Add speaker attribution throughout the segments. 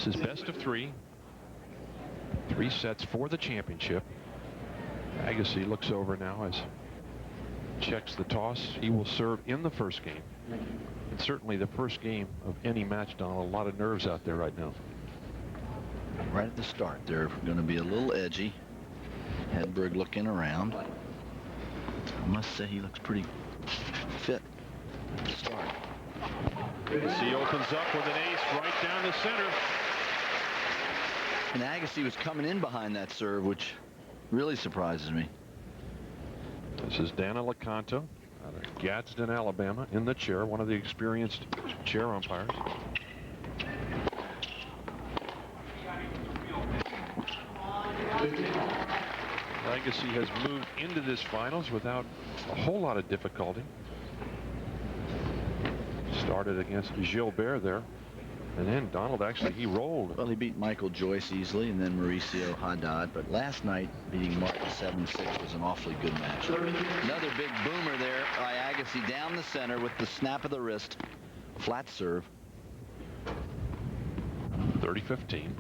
Speaker 1: This is best of three. 3 sets for the championship. Agassi looks over now as checks the toss. He will serve in the first game. And certainly the first game of any match, Donald. A lot of nerves out there right now.
Speaker 2: Right at the start, they're going to be a little edgy. Edberg looking around. I must say he looks pretty fit at the start.
Speaker 1: Agassi opens up with an ace right down the center.
Speaker 2: And Agassi was coming in behind that serve, which really surprises me.
Speaker 1: This is Dana LeConto out of Gadsden, Alabama, in the chair, one of the experienced chair umpires. Agassi has moved into this finals without a whole lot of difficulty. Started against Gilbert there. And then Donald, actually, he rolled.
Speaker 2: Well, he beat Michael Joyce easily, and then Mauricio Haddad. But last night, beating Martin 7-6 was an awfully good match. Another big boomer there by Agassi down the center with the snap of the wrist. Flat serve.
Speaker 1: 30-15.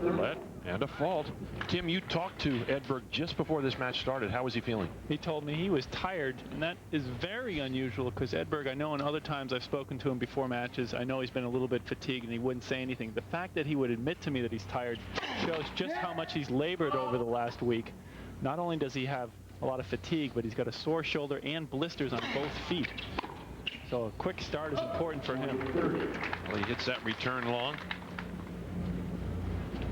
Speaker 1: Let and a fault. Tim, you talked to Edberg just before this match started. How was he feeling?
Speaker 3: He told me he was tired, and that is very unusual because Edberg, I know in other times I've spoken to him before matches, I know he's been a little bit fatigued and he wouldn't say anything. The fact that he would admit to me that he's tired shows just how much he's labored over the last week. Not only does he have a lot of fatigue, but he's got a sore shoulder and blisters on both feet. So a quick start is important for him.
Speaker 1: Well, he hits that return long.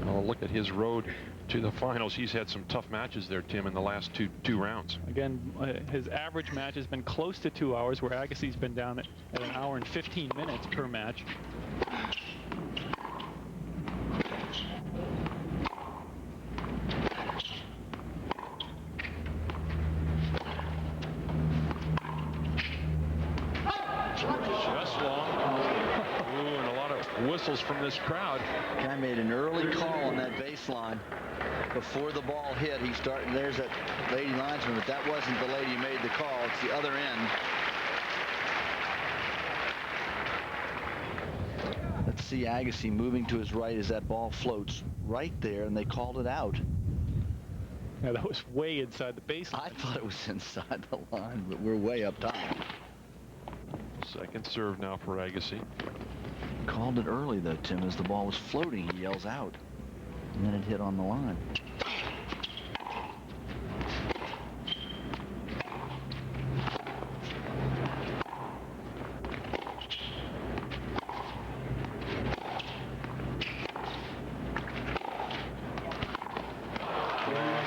Speaker 1: Well, look at his road to the finals. He's had some tough matches there, Tim, in the last two rounds.
Speaker 3: Again, his average match has been close to 2 hours, where Agassi's been down at 1 hour and 15 minutes per match.
Speaker 1: Just long. Ooh, and a lot of whistles from this crowd.
Speaker 2: Guy made an early call on that baseline before the ball hit. He started. There's that lady linesman, but that wasn't the lady who made the call. It's the other end. Let's see Agassi moving to his right as that ball floats right there, and they called it out.
Speaker 3: Yeah, that was way inside the baseline.
Speaker 2: I thought it was inside the line, but we're way up top.
Speaker 1: Second serve now for Agassi.
Speaker 2: Called it early, though, Tim. As the ball was floating, he yells out. And then it hit on the line.
Speaker 1: It's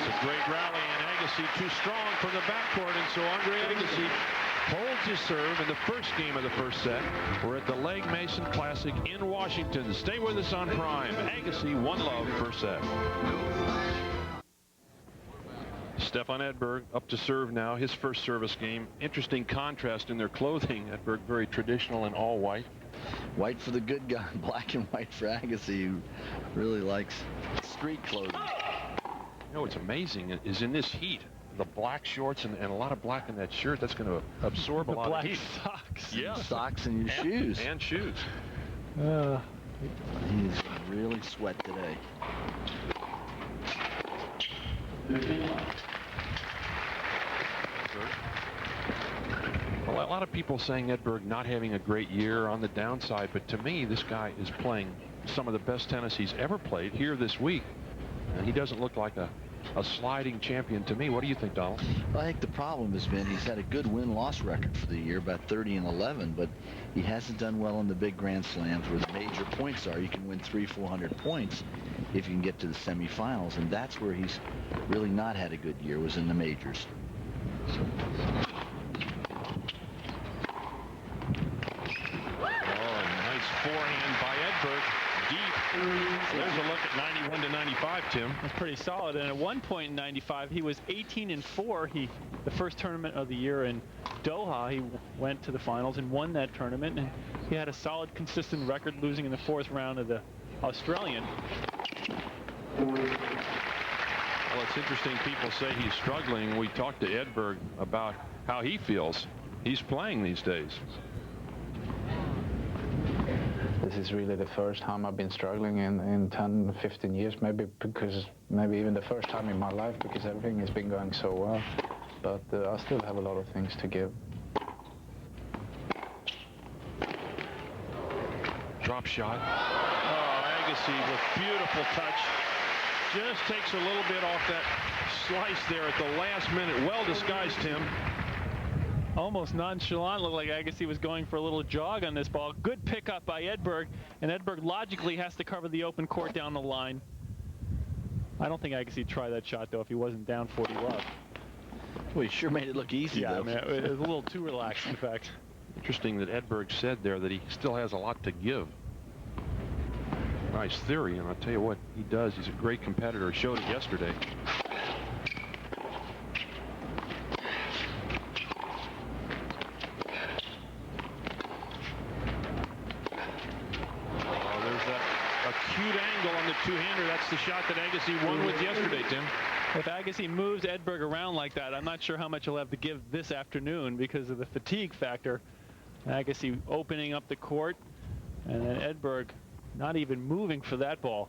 Speaker 1: a great rally, and Agassi too strong for the backcourt, and so Andre Agassi holds his serve in the first game of the first set. We're at the Legg Mason Classic in Washington. Stay with us on Prime. Agassi, 1-love, first set. Stefan Edberg up to serve now, his first service game. Interesting contrast in their clothing. Edberg very traditional in all white.
Speaker 2: White for the good guy, black and white for Agassi, who really likes street clothing.
Speaker 1: You know what's amazing is in this heat, the black shorts and a lot of black in that shirt, that's going to absorb a lot of heat.
Speaker 3: Socks.
Speaker 1: Yeah.
Speaker 2: Socks and your shoes.
Speaker 1: And shoes.
Speaker 2: He's really sweat today.
Speaker 1: Well, a lot of people saying Edberg not having a great year on the downside, but to me, this guy is playing some of the best tennis he's ever played here this week. And he doesn't look like a sliding champion to me. What do you think, Donald?
Speaker 2: Well, I think the problem has been he's had a good win-loss record for the year, about 30-11, but he hasn't done well in the big Grand Slams where the major points are. You can win 300-400 points if you can get to the semifinals, and that's where he's really not had a good year, was in the majors. So.
Speaker 1: Oh, nice forehand by Edberg. Deep. There's a look at 91-95, Tim.
Speaker 3: That's pretty solid. And at one point in 95, he was 18-4. The first tournament of the year in Doha, he went to the finals and won that tournament. And he had a solid, consistent record, losing in the 4th round of the Australian.
Speaker 1: it's interesting. People say he's struggling. We talked to Edberg about how he feels. He's playing these days.
Speaker 4: This is really the first time I've been struggling in 10, 15 years, maybe even the first time in my life, because everything has been going so well. But I still have a lot of things to give.
Speaker 1: Drop shot. Oh, Agassi with beautiful touch. Just takes a little bit off that slice there at the last minute. Well disguised, Tim.
Speaker 3: Almost nonchalant. Looked like Agassi was going for a little jog on this ball. Good pickup by Edberg, and Edberg logically has to cover the open court down the line. I don't think Agassi would try that shot, though, if he wasn't down 40 love.
Speaker 2: Well, he sure made it look easy,
Speaker 3: yeah,
Speaker 2: though.
Speaker 3: Man, it was a little too relaxed, in fact.
Speaker 1: Interesting that Edberg said there that he still has a lot to give. Nice theory, and I'll tell you what he does. He's a great competitor. He showed it yesterday. Acute angle on the two-hander. That's the shot that Agassi won with yesterday, Tim.
Speaker 3: If Agassi moves Edberg around like that, I'm not sure how much he'll have to give this afternoon because of the fatigue factor. Agassi opening up the court, and then Edberg not even moving for that ball.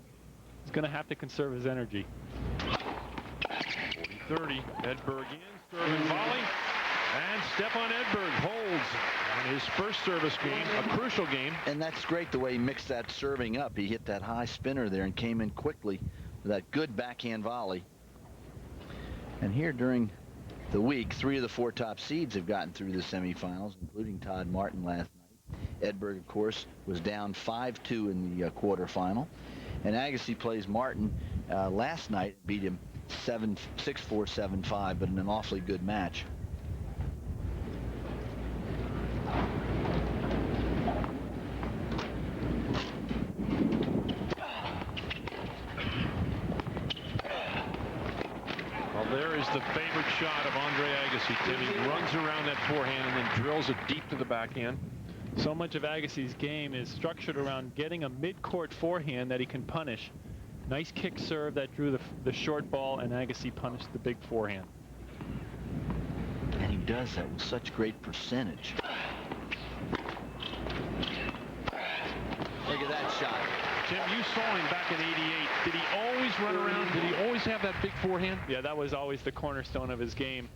Speaker 3: He's going to have to conserve his energy.
Speaker 1: 40-30. Edberg in, serving volley, and Stefan Edberg holds on his first service game, a crucial game.
Speaker 2: And that's great the way he mixed that serving up. He hit that high spinner there and came in quickly with that good backhand volley. And here during the week, 3 of the 4 top seeds have gotten through the semifinals, including Todd Martin last night. Edberg, of course, was down 5-2 in the quarterfinal. And Agassi plays Martin last night, beat him 6-4, 7-5, but in an awfully good match.
Speaker 1: There is the favorite shot of Andre Agassi, Tim. He runs around that forehand and then drills it deep to the backhand.
Speaker 3: So much of Agassi's game is structured around getting a mid-court forehand that he can punish. Nice kick serve that drew the short ball, and Agassi punished the big forehand.
Speaker 2: And he does that with such great percentage. Look at that shot.
Speaker 1: Tim, you saw him back in '88. Did he always run around? Did he always have that big forehand?
Speaker 3: Yeah, that was always the cornerstone of his game.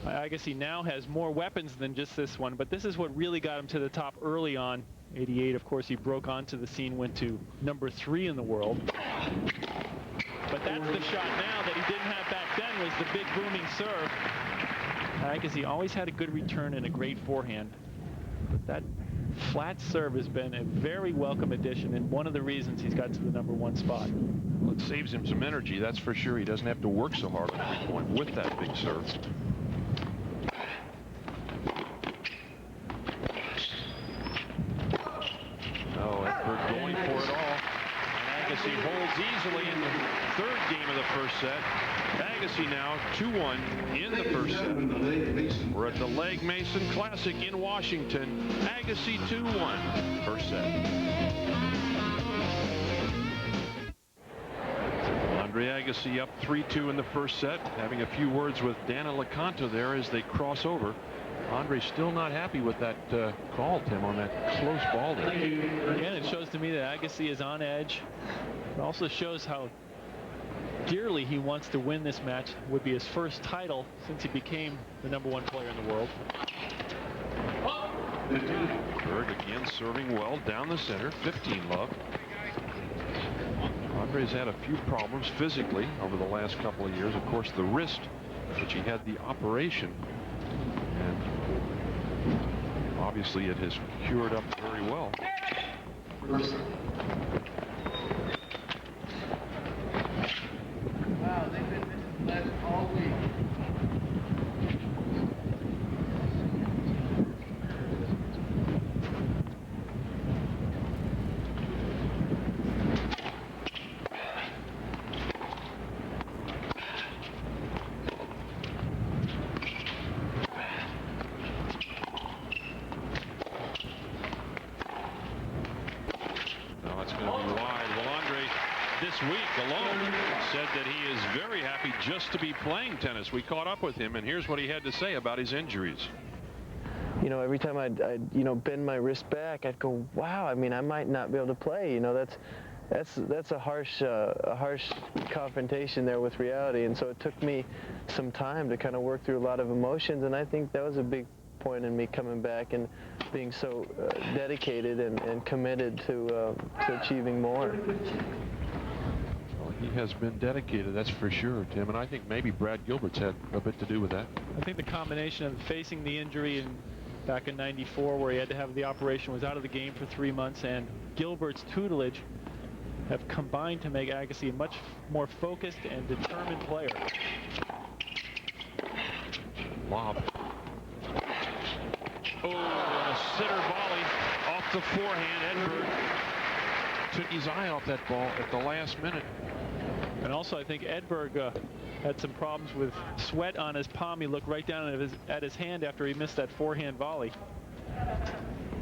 Speaker 3: Agassi now has more weapons than just this one, but this is what really got him to the top early on. '88, of course, he broke onto the scene, went to number 3 in the world. But that's the shot now that he didn't have back then, was the big booming serve. Agassi always had a good return and a great forehand. But that flat serve has been a very welcome addition and one of the reasons he's got to the number 1 spot.
Speaker 1: Well, it saves him some energy, that's for sure. He doesn't have to work so hard on the point with that big serve. Oh, Edberg going for it all. And Agassi holds easily in the 3rd game of the first set. Agassi now 2-1 in the first set. We're at the Legg Mason Classic in Washington. Agassi 2-1 first set. Andre Agassi up 3-2 in the first set. Having a few words with Dana LeConto there as they cross over. Andre's still not happy with that call, Tim, on that close ball there.
Speaker 3: Again, it shows to me that Agassi is on edge. It also shows how dearly he wants to win this match. It would be his first title since he became the number 1 player in the world.
Speaker 1: Berg again serving well down the center, 15 love. Andre's had a few problems physically over the last couple of years. Of course, the wrist, which he had the operation. And obviously it has cured up very well.
Speaker 5: Wow, they've been missing legs all week.
Speaker 1: this week alone said that he is very happy just to be playing tennis. We caught up with him, and here's what he had to say about his injuries.
Speaker 6: You know, every time I'd bend my wrist back, I'd go, wow, I mean, I might not be able to play. You know, that's a harsh confrontation there with reality. And so it took me some time to kind of work through a lot of emotions, and I think that was a big point in me coming back and being so dedicated and committed to achieving more.
Speaker 1: Well, he has been dedicated, that's for sure, Tim, and I think maybe Brad Gilbert's had a bit to do with that.
Speaker 3: I think the combination of facing the injury back in '94, where he had to have the operation, was out of the game for 3 months, and Gilbert's tutelage have combined to make Agassi a much more focused and determined player.
Speaker 1: Lob. Oh, and a sitter volley off the forehand. Edberg took his eye off that ball at the last minute.
Speaker 3: And also, I think Edberg had some problems with sweat on his palm. He looked right down at his hand after he missed that forehand volley.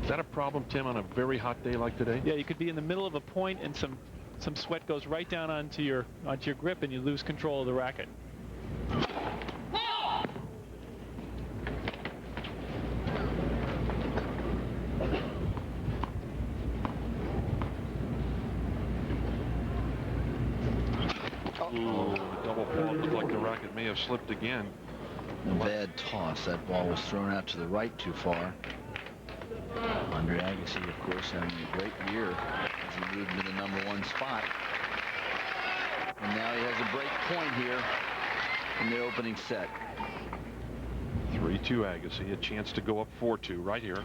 Speaker 1: Is that a problem, Tim, on a very hot day like today?
Speaker 3: Yeah, you could be in the middle of a point and some sweat goes right down onto your grip and you lose control of the racket.
Speaker 1: Ooh, double fault. Looked like the racket may have slipped again.
Speaker 2: A bad toss. That ball was thrown out to the right too far. Andre Agassi, of course, having a great year as he moved into the #1 spot. And now he has a break point here in the opening set.
Speaker 1: 3-2 Agassi, a chance to go up 4-2 right here.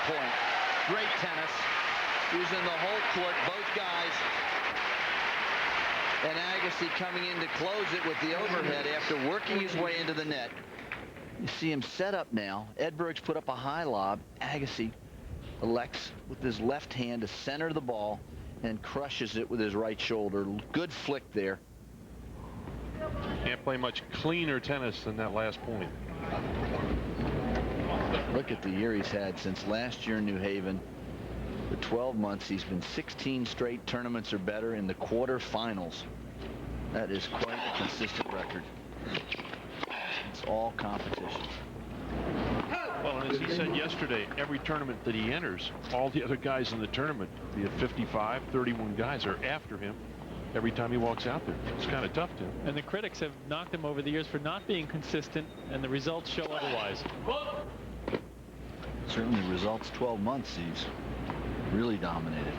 Speaker 2: Point. Great tennis. Using the whole court, both guys. And Agassi coming in to close it with the overhead after working his way into the net. You see him set up now. Edberg's put up a high lob. Agassi elects with his left hand to center the ball and crushes it with his right shoulder. Good flick there.
Speaker 1: Can't play much cleaner tennis than that last point.
Speaker 2: Look at the year he's had since last year in New Haven. For 12 months, he's been 16 straight tournaments or better in the quarterfinals. That is quite a consistent record. It's all competition.
Speaker 1: Well, and as he said yesterday, every tournament that he enters, all the other guys in the tournament, be it 55, 31 guys, are after him every time he walks out there. It's kind of tough, Tim.
Speaker 3: And the critics have knocked him over the years for not being consistent, and the results show otherwise.
Speaker 2: Certainly the results 12 months, he's really dominated.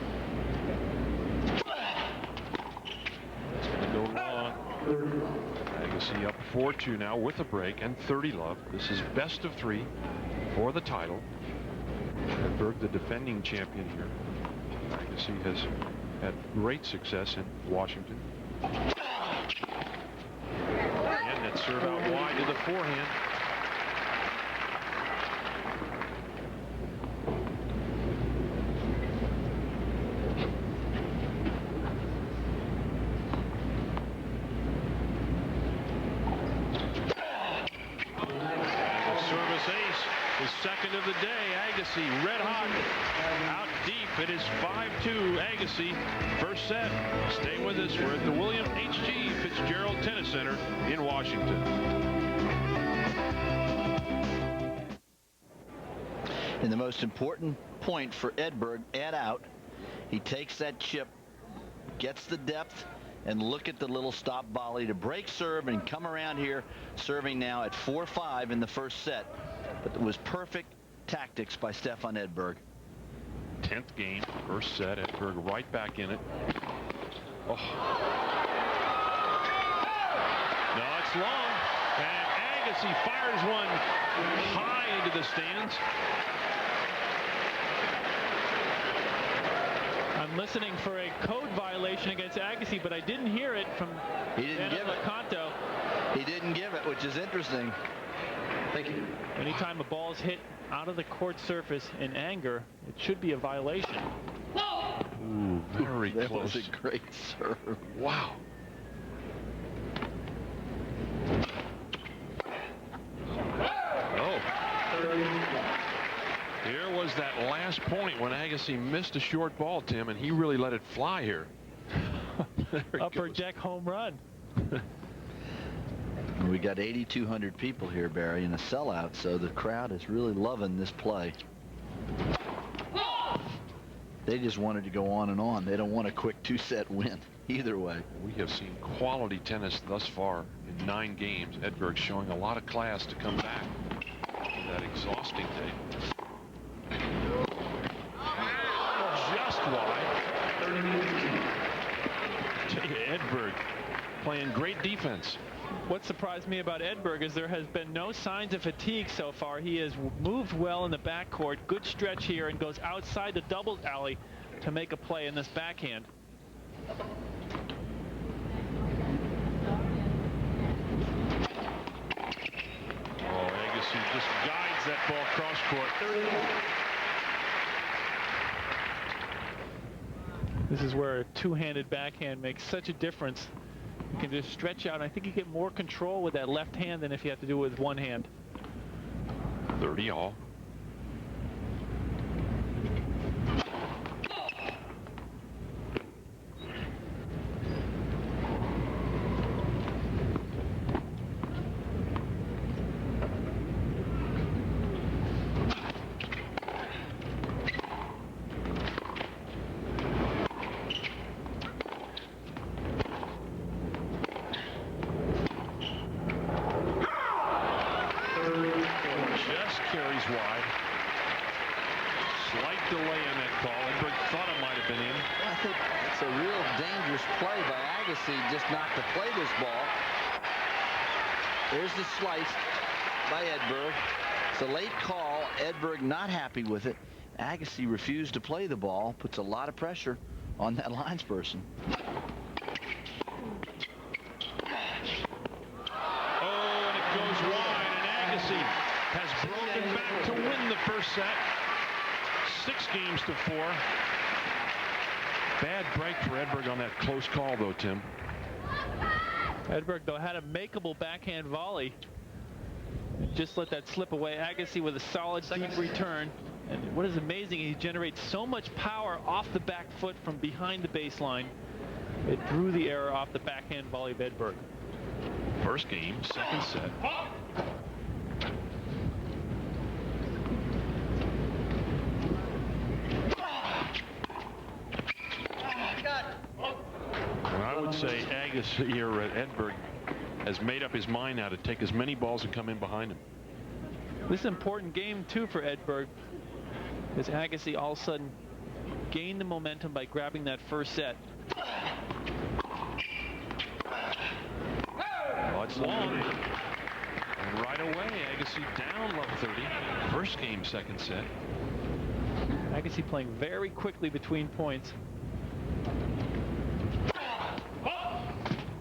Speaker 1: It's going to go long. Agassi up 4-2 now with a break and 30 love. This is best of 3 for the title. Edberg, the defending champion here. Agassi has had great success in Washington. And that serve out wide to the forehand. Second of the day, Agassi red hot, out deep. It is 5-2 Agassi, first set. Stay with us. We're at the William H.G. Fitzgerald Tennis Center in Washington.
Speaker 2: And the most important point for Edberg, add out, he takes that chip, gets the depth, and look at the little stop volley to break serve and come around here, serving now at 4-5 in the first set. But it was perfect tactics by Stefan Edberg.
Speaker 1: 10th game, first set. Edberg right back in it. Oh. No, it's long. And Agassi fires one high into the stands.
Speaker 3: I'm I'm listening for a code violation against Agassi, but I didn't hear it from
Speaker 2: He didn't give it.
Speaker 3: Canto.
Speaker 2: He didn't give it, which is interesting. Thank you.
Speaker 3: Anytime a ball is hit out of the court surface in anger, it should be a violation.
Speaker 1: Ooh, very
Speaker 2: That
Speaker 1: close.
Speaker 2: was a great serve.
Speaker 1: Wow. Oh. Here was that last point when Agassi missed a short ball, Tim, and he really let it fly here.
Speaker 3: Upper deck home run.
Speaker 2: We got 8,200 people here, Barry, in a sellout, so the crowd is really loving this play. They just wanted to go on and on. They don't want a quick 2-set win either way.
Speaker 1: We have seen quality tennis thus far in 9 games. Edberg showing a lot of class to come back from that exhausting day. Just wide. Edberg playing great defense.
Speaker 3: What surprised me about Edberg is there has been no signs of fatigue so far. He has moved well in the backcourt. Good stretch here and goes outside the doubles alley to make a play in this backhand.
Speaker 1: Oh, Agassi just guides that ball cross court.
Speaker 3: This is where a two-handed backhand makes such a difference. You can just stretch out. I think you get more control with that left hand than if you have to do it with one hand.
Speaker 1: 30 all. Just carries wide. Slight delay on that call. Edberg thought it might have been in.
Speaker 2: I think it's a real dangerous play by Agassi just not to play this ball. There's the slice by Edberg. It's a late call. Edberg not happy with it. Agassi refused to play the ball. Puts a lot of pressure on that linesperson.
Speaker 1: Oh, and it goes wide, and Agassi has broken back to win the first set. 6 games to 4. Bad break for Edberg on that close call, though, Tim.
Speaker 3: Edberg, though, had a makeable backhand volley. Just let that slip away. Agassi with a solid deep return. And what is amazing, he generates so much power off the back foot from behind the baseline. It drew the error off the backhand volley of Edberg.
Speaker 1: First game, second set. And I would say Agassi here at Edberg has made up his mind now to take as many balls and come in behind him.
Speaker 3: This is an important game, too, for Edberg, as Agassi all of a sudden gained the momentum by grabbing that first set.
Speaker 1: Well, it's long. And right away, Agassi down love 30. First game, second set.
Speaker 3: Agassi playing very quickly between points.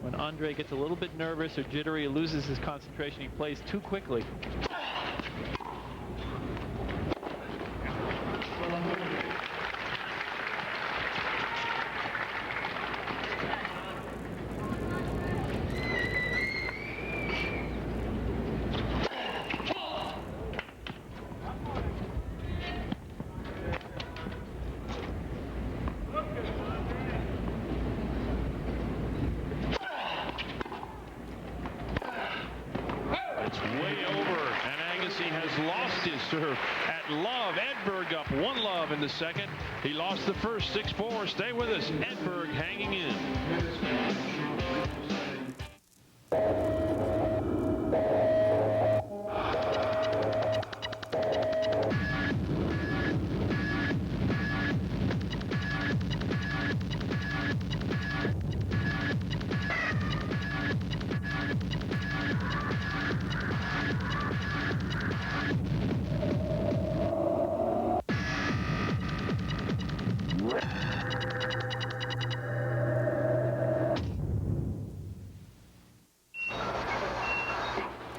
Speaker 3: When Andre gets a little bit nervous or jittery or loses his concentration, he plays too quickly.
Speaker 1: At love. Edberg up 1-love in the second. He lost the first 6-4. Stay with us. Edberg hanging in.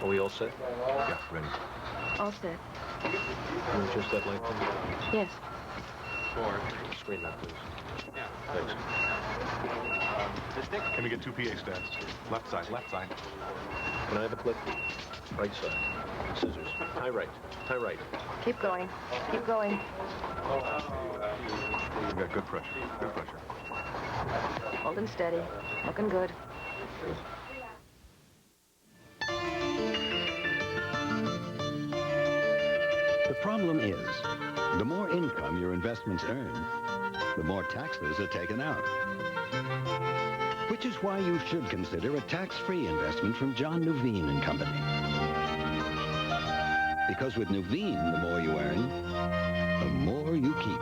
Speaker 7: Are we all set?
Speaker 8: Yeah, ready.
Speaker 9: All set.
Speaker 7: Can you adjust that light, please?
Speaker 9: Yes.
Speaker 7: Screen that, please. Thanks.
Speaker 8: Can we get 2 PA stats? Left side, left side.
Speaker 7: Can I have a clip? Right side. Scissors. High right. High right.
Speaker 9: Keep going. Keep going.
Speaker 8: We've got good pressure. Good pressure.
Speaker 9: Holding steady. Looking good.
Speaker 10: The problem is, the more income your investments earn, the more taxes are taken out. Which is why you should consider a tax-free investment from John Nuveen and Company. Because with Nuveen, the more you earn, the more you keep.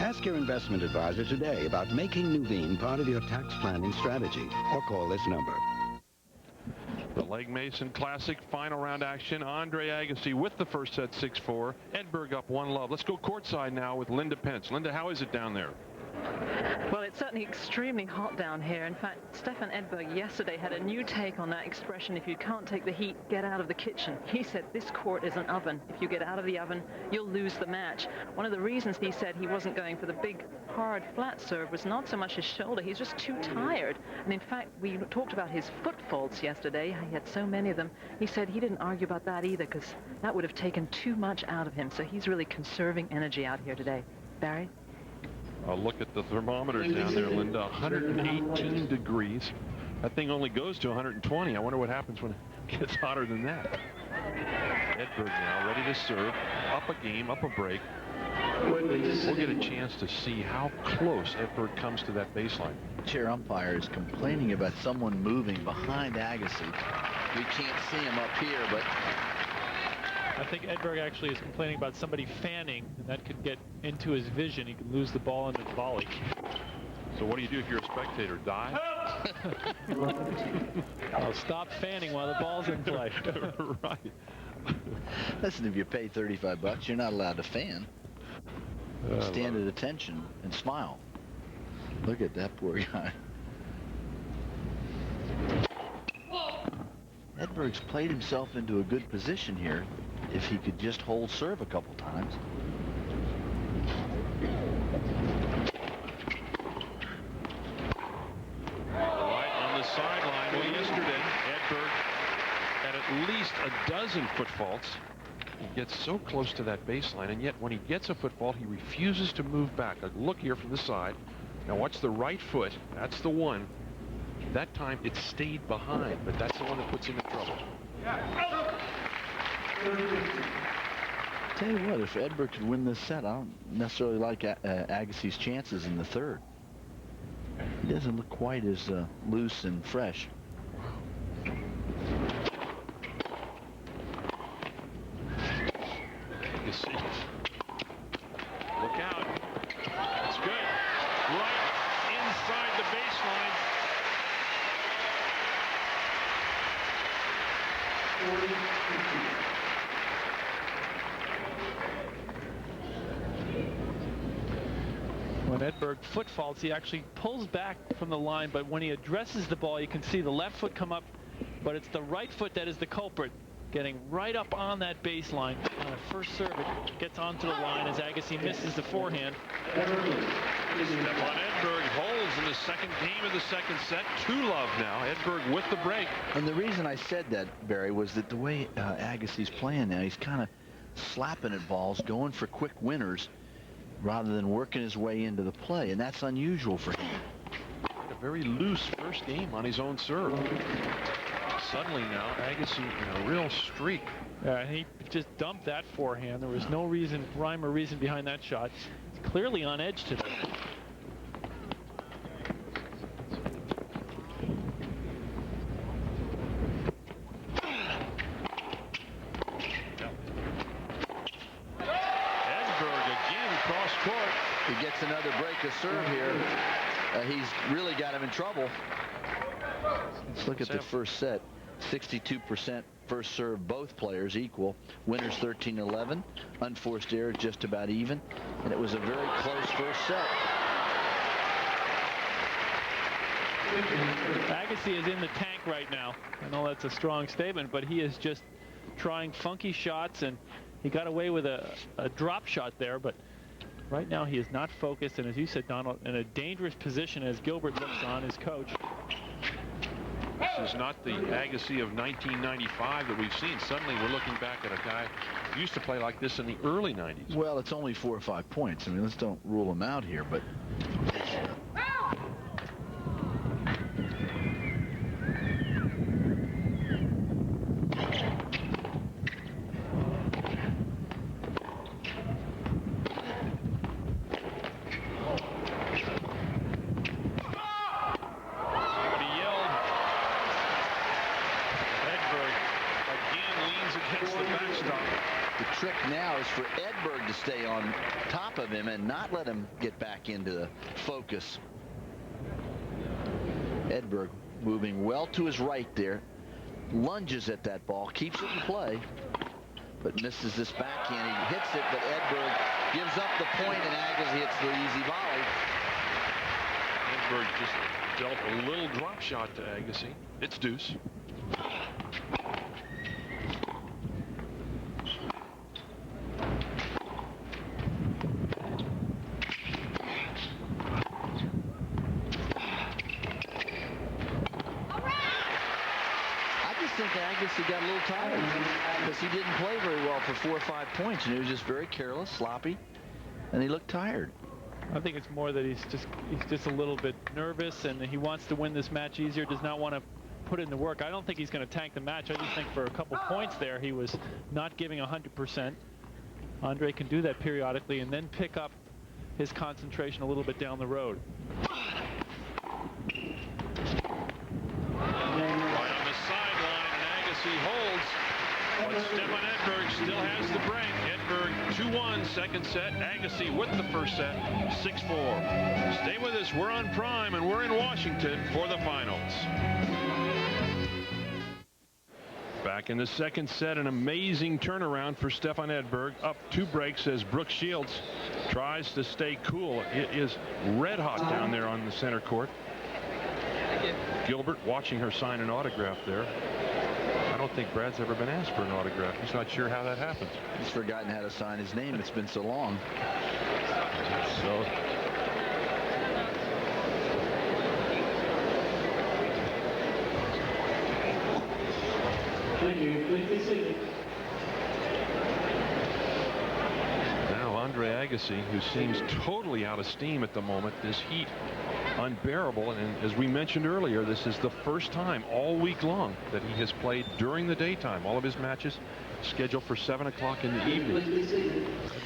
Speaker 10: Ask your investment advisor today about making Nuveen part of your tax planning strategy, or call this number.
Speaker 1: The Legg Mason Classic final round action. Andre Agassi with the first set, 6-4. Edberg up 1-love. Let's go courtside now with Linda Pence. Linda, how is it down there?
Speaker 11: Well, it's certainly extremely hot down here. In fact, Stefan Edberg yesterday had a new take on that expression, if you can't take the heat, get out of the kitchen. He said this court is an oven. If you get out of the oven, you'll lose the match. One of the reasons he said he wasn't going for the big, hard, flat serve was not so much his shoulder. He's just too tired. And in fact, we talked about his foot faults yesterday. He had so many of them. He said he didn't argue about that either because that would have taken too much out of him. So he's really conserving energy out here today. Barry?
Speaker 1: Look at the thermometer down there, Linda. 118 degrees. That thing only goes to 120. I wonder what happens when it gets hotter than that. Edberg now ready to serve. Up a game, up a break. We'll get a chance to see how close Edberg comes to that baseline.
Speaker 2: Chair umpire is complaining about someone moving behind Agassi. We can't see him up here, but
Speaker 3: I think Edberg actually is complaining about somebody fanning, and that could get into his vision. He could lose the ball in the volley.
Speaker 1: So what do you do if you're a spectator? Die?
Speaker 3: I'll stop fanning while the ball's in play.
Speaker 1: Right.
Speaker 2: listen, if you pay $35, you're not allowed to fan. Stand at attention and smile. Look at that poor guy. Edberg's played himself into a good position here if he could just hold serve a couple times.
Speaker 1: Right on the sideline. Well, yesterday, Edberg had at least a dozen foot faults. He gets so close to that baseline, and yet when he gets a foot fault, he refuses to move back. Look here from the side. Now watch the right foot. That's the one. That time it stayed behind, but that's the one that puts him in trouble.
Speaker 2: Tell you what, if Edberg could win this set, I don't necessarily like Agassi's chances in the third. He doesn't look quite as loose and fresh.
Speaker 1: Agassi. Look out. That's good. Right inside the baseline.
Speaker 3: When Edberg foot faults, he actually pulls back from the line, but when he addresses the ball, you can see the left foot come up, but it's the right foot that is the culprit, getting right up on that baseline. On a first serve, it gets onto the line as Agassi misses the forehand.
Speaker 1: Stefan Edberg holds in the second game of the second set. 2-love now. Edberg with the break.
Speaker 2: And the reason I said that, Barry, was that the way Agassi's playing now, he's kind of slapping at balls, going for quick winners, rather than working his way into the play, and that's unusual for him.
Speaker 1: A very loose first game on his own serve. Suddenly now, Agassi in a real streak.
Speaker 3: Yeah, he just dumped that forehand. There was no rhyme or reason behind that shot. He's clearly on edge today.
Speaker 2: He gets another break of serve here. He's really got him in trouble. Let's look at the first set. 62% first serve, both players equal. Winners 13-11. Unforced error just about even. And it was a very close first set.
Speaker 3: Agassi is in the tank right now. I know that's a strong statement, but he is just trying funky shots, and he got away with a drop shot there, but right now he is not focused, and as you said, Donald, in a dangerous position as Gilbert looks on, his coach.
Speaker 1: This is not the Agassi of 1995 that we've seen. Suddenly we're looking back at a guy who used to play like this in the early 90s.
Speaker 2: Well, it's only 4 or 5 points. I mean, let's don't rule him out here, but for Edberg to stay on top of him and not let him get back into the focus. Edberg moving well to his right there, lunges at that ball, keeps it in play, but misses this backhand. He hits it, but Edberg gives up the point, and Agassi hits the easy volley.
Speaker 1: Edberg just dealt a little drop shot to Agassi. It's deuce.
Speaker 2: He got a little tired because he didn't play very well for 4 or 5 points, and he was just very careless, sloppy, and he looked tired.
Speaker 3: I think it's more that he's just a little bit nervous, and he wants to win this match easier, does not want to put in the work. I don't think he's going to tank the match. I just think for a couple points there he was not giving 100%. Andre can do that periodically and then pick up his concentration a little bit down the road.
Speaker 1: He holds, but Stefan Edberg still has the break. Edberg 2-1 second set. Agassi with the first set, 6-4. Stay with us. We're on Prime, and we're in Washington for the finals. Back in the second set, an amazing turnaround for Stefan Edberg. Up 2 breaks as Brooks Shields tries to stay cool. It is red hot down there on the center court. Gilbert watching her sign an autograph there. I don't think Brad's ever been asked for an autograph. He's not sure how that happens.
Speaker 2: He's forgotten how to sign his name. It's been so long.
Speaker 1: So
Speaker 5: thank you. Please be seated.
Speaker 1: now Andre Agassi, who seems totally out of steam at the moment. This heat unbearable, and as we mentioned earlier, this is the first time all week long that he has played during the daytime. All of his matches scheduled for 7 o'clock in the evening.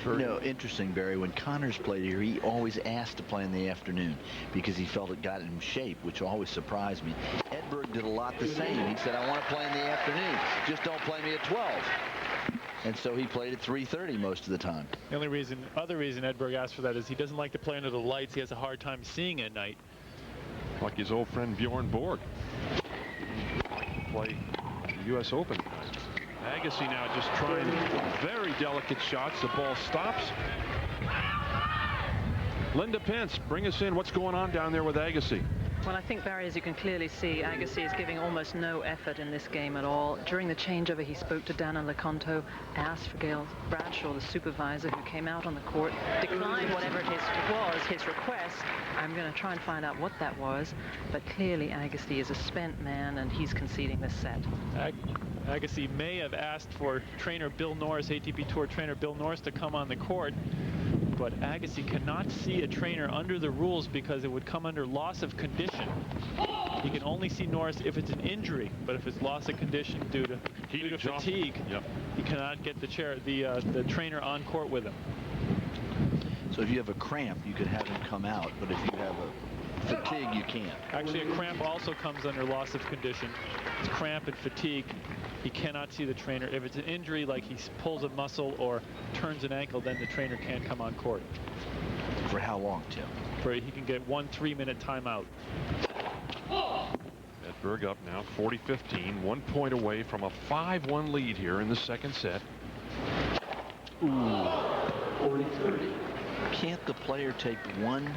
Speaker 2: You know, interesting, Barry, when Connors played here, he always asked to play in the afternoon because he felt it got him shape, which always surprised me. Edberg did a lot the same. He said, I want to play in the afternoon, just don't play me at 12. And so he played at 3:30 most of the time.
Speaker 3: The only other reason Edberg asked for that is he doesn't like to play under the lights. He has a hard time seeing at night.
Speaker 1: Like his old friend Bjorn Borg. Play the U.S. Open. Agassi now just trying very delicate shots. The ball stops. Linda Pence, bring us in. What's going on down there with Agassi?
Speaker 11: Well, I think, Barry, as you can clearly see, Agassi is giving almost no effort in this game at all. During the changeover, he spoke to Dana Leconto, asked for Gail Bradshaw, the supervisor, who came out on the court, declined whatever it was his request. I'm going to try and find out what that was, but clearly Agassi is a spent man, and he's conceding this set.
Speaker 3: Agassi may have asked for trainer Bill Norris, ATP Tour trainer Bill Norris, to come on the court, but Agassi cannot see a trainer under the rules because it would come under loss of condition. He can only see Norris if it's an injury, but if it's loss of condition due to fatigue,
Speaker 1: yep,
Speaker 3: he cannot get the trainer on court with him.
Speaker 2: So if you have a cramp, you could have him come out, but if you have a fatigue, you can't.
Speaker 3: Actually, a cramp also comes under loss of condition. It's cramp and fatigue. He cannot see the trainer. If it's an injury, like he pulls a muscle or turns an ankle, then the trainer can't come on court.
Speaker 2: For how long, Tim?
Speaker 3: He can get 1 3-minute timeout.
Speaker 1: Edberg up now 40-15, 1 point away from a 5-1 lead here in the second set.
Speaker 3: Ooh.
Speaker 5: 40-30.
Speaker 2: can't the player take one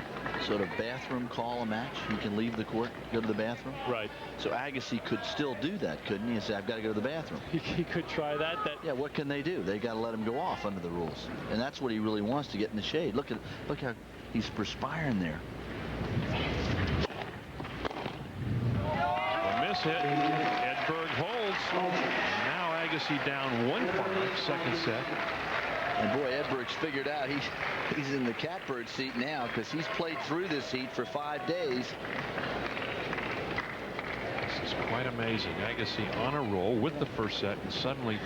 Speaker 2: sort of bathroom call a match? He can leave the court, go to the bathroom?
Speaker 3: Right.
Speaker 2: So Agassi could still do that, couldn't he? And say, I've got to go to the bathroom.
Speaker 3: He could try that.
Speaker 2: Yeah, what can they do? They got to let him go off under the rules. And that's what he really wants, to get in the shade. Look how he's perspiring there.
Speaker 1: A miss hit. Edberg holds. Now Agassi down 1-5, second set.
Speaker 2: And boy, Edberg's figured out he's in the catbird seat now, because he's played through this heat for 5 days.
Speaker 1: This is quite amazing. Agassi on a roll with the first set, and suddenly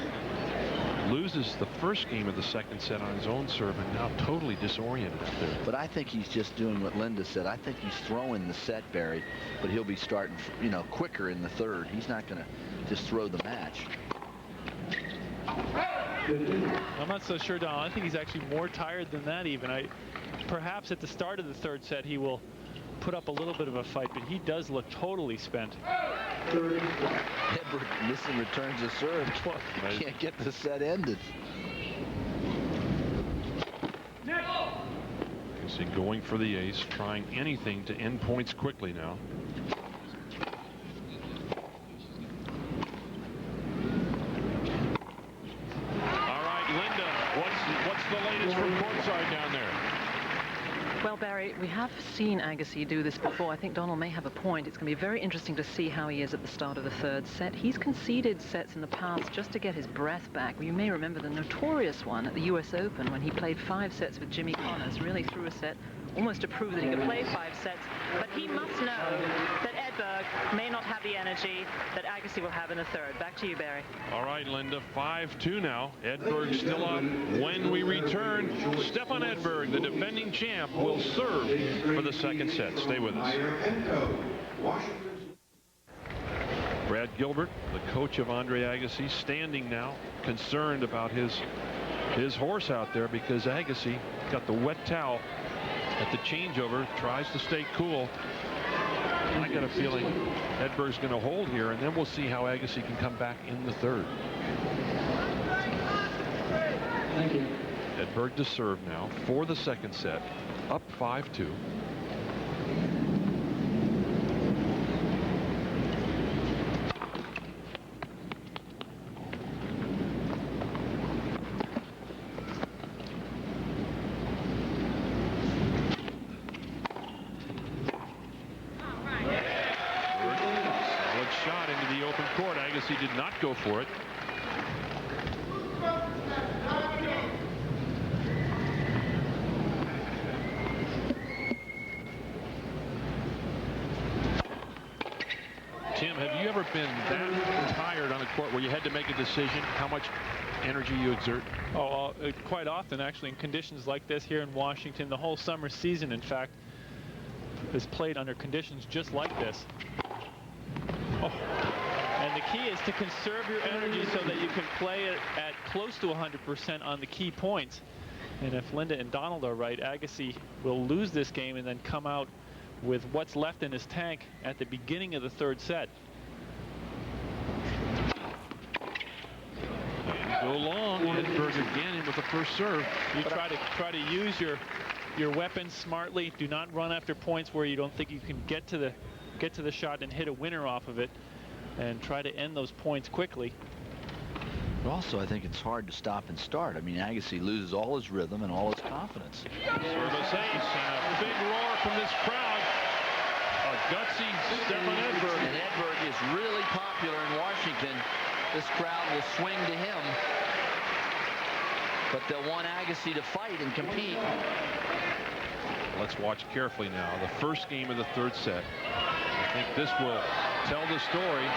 Speaker 1: loses the first game of the second set on his own serve, and now totally disoriented up there.
Speaker 2: But I think he's just doing what Linda said. I think he's throwing the set, Barry, but he'll be starting, you know, quicker in the third. He's not going to just throw the match.
Speaker 3: I'm not so sure, Don. I think he's actually more tired than that even. Perhaps at the start of the third set he will put up a little bit of a fight, but he does look totally spent.
Speaker 2: Edberg missing returns a serve. Can't get the set ended.
Speaker 1: Agassi going for the ace, trying anything to end points quickly now. The latest from courtside down there.
Speaker 11: Well, Barry, we have seen Agassi do this before. I think Donald may have a point. It's going to be very interesting to see how he is at the start of the third set. He's conceded sets in the past just to get his breath back. You may remember the notorious one at the US Open when he played 5 sets with Jimmy Connors, really threw a set almost to prove that he could play 5 sets. But he must know that Edberg may not have the energy that Agassi will have in the third. Back to you, Barry.
Speaker 1: All right, Linda, 5-2 now. Edberg still up. When we return, Stefan Edberg, the defending champ, will serve for the second set. Stay with us. Brad Gilbert, the coach of Andre Agassi, standing now, concerned about his horse out there, because Agassi got the wet towel at the changeover, tries to stay cool. I got a feeling Edberg's going to hold here, and then we'll see how Agassi can come back in the third.
Speaker 12: Thank you.
Speaker 1: Edberg to serve now for the second set, up 5-2. Shot into the open court. Agassi did not go for it. Tim, have you ever been that tired on a court where you had to make a decision how much energy you exert?
Speaker 3: Oh, quite often, actually, in conditions like this here in Washington. The whole summer season, in fact, is played under conditions just like this. Oh. And the key is to conserve your energy so that you can play it at close to 100% on the key points. And if Linda and Donald are right, Agassi will lose this game and then come out with what's left in his tank at the beginning of the third set.
Speaker 1: And go long. Edberg again with the first serve.
Speaker 3: You try to use your weapons smartly. Do not run after points where you don't think you can get to the shot and hit a winner off of it, and try to end those points quickly.
Speaker 2: But also, I think it's hard to stop and start. I mean, Agassi loses all his rhythm and all his confidence.
Speaker 1: Service ace and a big roar from this crowd. A gutsy Stefan Edberg.
Speaker 2: And Edberg is really popular in Washington. This crowd will swing to him, but they'll want Agassi to fight and compete.
Speaker 1: Let's watch carefully now. The first game of the third set. I think this will tell the story.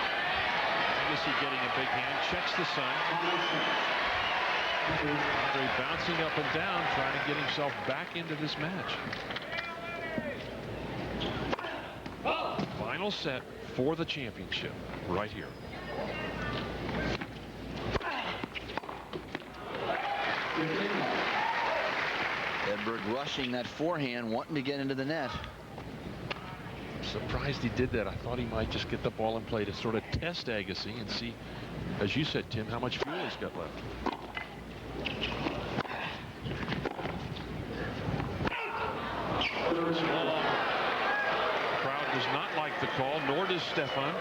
Speaker 1: Agassi getting a big hand, checks the sun. Andre bouncing up and down, trying to get himself back into this match. Final set for the championship right here.
Speaker 2: Edberg rushing that forehand, wanting to get into the net.
Speaker 1: Surprised he did that. I thought he might just get the ball in play to sort of test Agassi and see, as you said, Tim, how much fuel he's got left. like the call, nor does Stefan.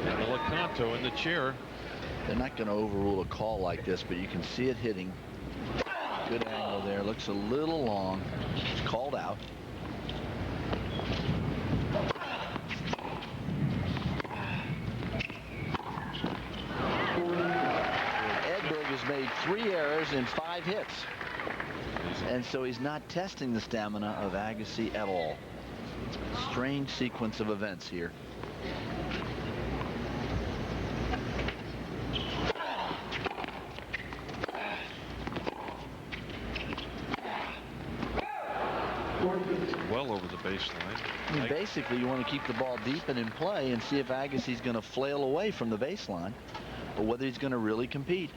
Speaker 1: And the LeConto in the chair.
Speaker 2: They're not going to overrule a call like this, but you can see it hitting. Good angle there. Looks a little long. It's called out. Edberg has made 3 errors in 5 hits. And so he's not testing the stamina of Agassi at all. Strange sequence of events here.
Speaker 1: Well over the baseline.
Speaker 2: I mean, basically, you want to keep the ball deep and in play and see if Agassi's going to flail away from the baseline or whether he's going to really compete.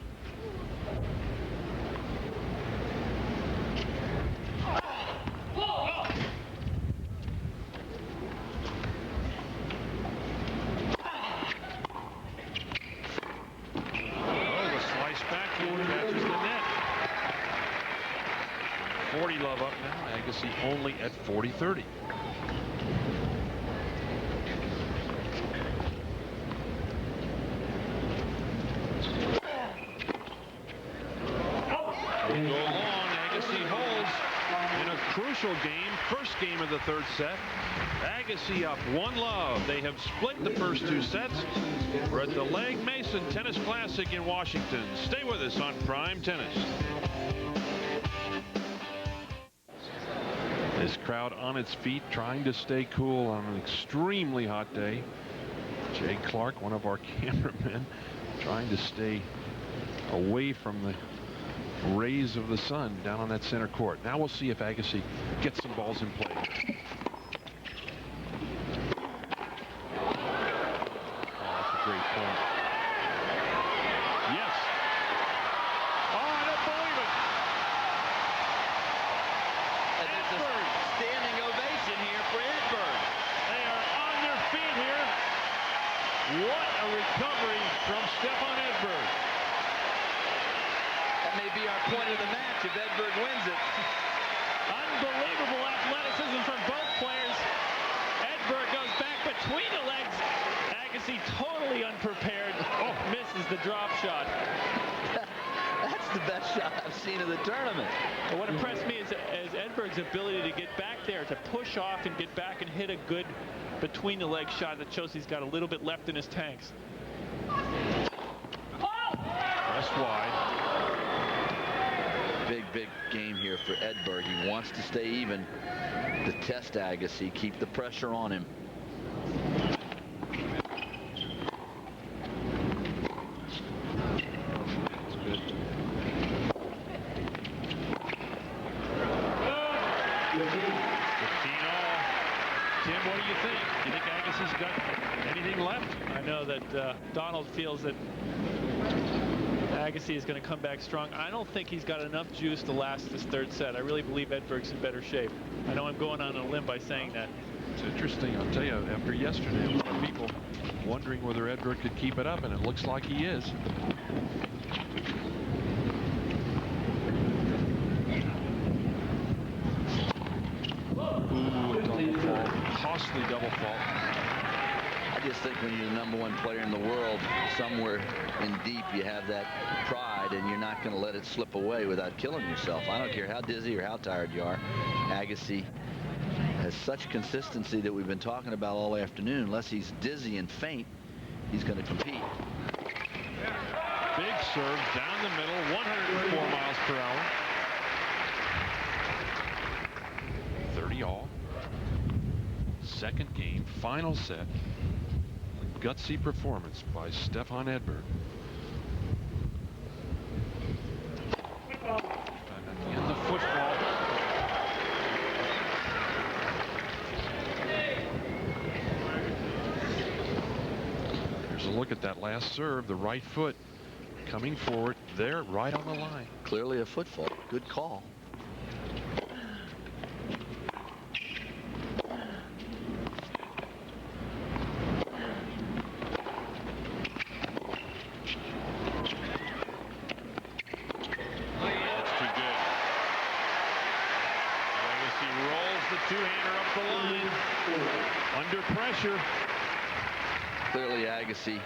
Speaker 1: Love up now. Agassi only at 40-30. Go long. Agassi holds in a crucial game. First game of the 3rd set. Agassi up 1-love. They have split the first 2 sets. We're at the Legg Mason Tennis Classic in Washington. Stay with us on Prime Tennis. This crowd on its feet, trying to stay cool on an extremely hot day. Jay Clark, one of our cameramen, trying to stay away from the rays of the sun down on that center court. Now we'll see if Agassi gets some balls in play. Oh, that's a great point. Yes. Oh, I don't believe it.
Speaker 2: Standing ovation here for Edberg.
Speaker 1: They are on their feet here. What a recovery from Stefan Edberg.
Speaker 2: That may be our point of the match if Edberg wins it.
Speaker 3: Unbelievable athleticism from both players. Edberg goes back between the legs. Agassi totally unprepared. Oh, misses the drop shot.
Speaker 2: That's the best shot I've seen of the tournament.
Speaker 3: But what impressed me is Edberg's ability to get back there, to push off and get back and hit a good between the leg shot that shows he's got a little bit left in his tanks.
Speaker 1: Pressed wide.
Speaker 2: Big game here for Edberg. He wants to stay even, to test Agassi, keep the pressure on him.
Speaker 3: Donald feels that Agassi is going to come back strong. I don't think he's got enough juice to last this 3rd set. I really believe Edberg's in better shape. I know I'm going on a limb by saying that.
Speaker 1: It's interesting. I'll tell you, after yesterday, a lot of people wondering whether Edberg could keep it up, and it looks like he is. Ooh, a double fault. Costly double fault.
Speaker 2: I just think when you're the #1 player in the world, somewhere in deep you have that pride and you're not going to let it slip away without killing yourself. I don't care how dizzy or how tired you are. Agassi has such consistency that we've been talking about all afternoon. Unless he's dizzy and faint, he's going to compete.
Speaker 1: Big serve down the middle, 104 miles per hour. 30 all. Second game, final set. Gutsy performance by Stefan Edberg. And the football. Here's a look at that last serve. The right foot coming forward there, right on the line.
Speaker 2: Clearly a foot fault. Good call.
Speaker 1: That's too good. two-hander up the line. Under pressure.
Speaker 2: Clearly Agassi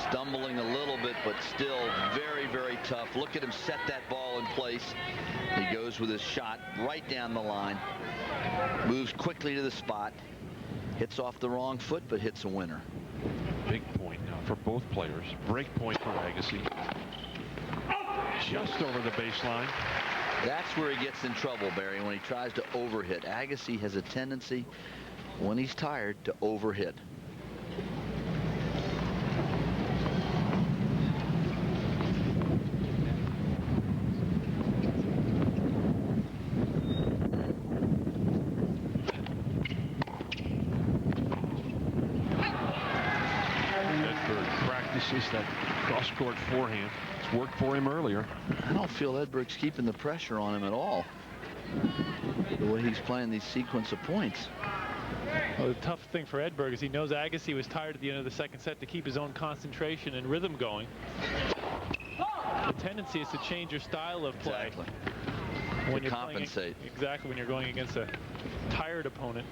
Speaker 2: stumbling a little bit, but still very, very tough. Look at him set that ball in place. He goes with his shot right down the line. Moves quickly to the spot. Hits off the wrong foot, but hits a winner.
Speaker 1: Big point now for both players. Break point for Agassi. Just over the baseline.
Speaker 2: That's where he gets in trouble, Barry, when he tries to overhit. Agassi has a tendency, when he's tired, to overhit.
Speaker 1: That cross-court forehand. It's worked for him earlier.
Speaker 2: I don't feel Edberg's keeping the pressure on him at all. The way he's playing these sequence of points.
Speaker 3: Well, the tough thing for Edberg is he knows Agassi was tired at the end of the second set to keep his own concentration and rhythm going. The tendency is to change your style of play.
Speaker 2: Exactly.
Speaker 3: When
Speaker 2: to
Speaker 3: you're
Speaker 2: compensate.
Speaker 3: Exactly, when you're going against a tired opponent.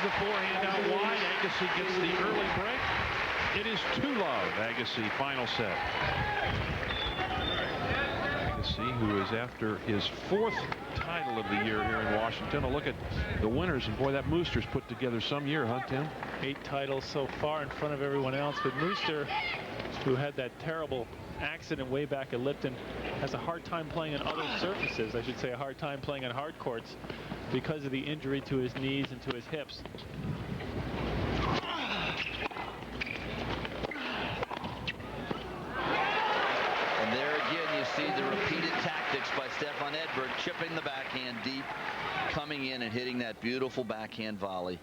Speaker 1: The forehand out wide. Agassi gets the early break. It is 2-love. Agassi, final set. Agassi, who is after his 4th title of the year here in Washington. A look at the winners, and boy, that Mooster's put together some year, huh, Tim?
Speaker 3: 8 titles so far in front of everyone else. But Mooster, who had that terrible accident way back at Lipton, has a hard time playing on other surfaces. I should say a hard time playing on hard courts because of the injury to his knees and to his hips.
Speaker 2: And there again you see the repeated tactics by Stefan Edberg, chipping the backhand deep, coming in and hitting that beautiful backhand volley.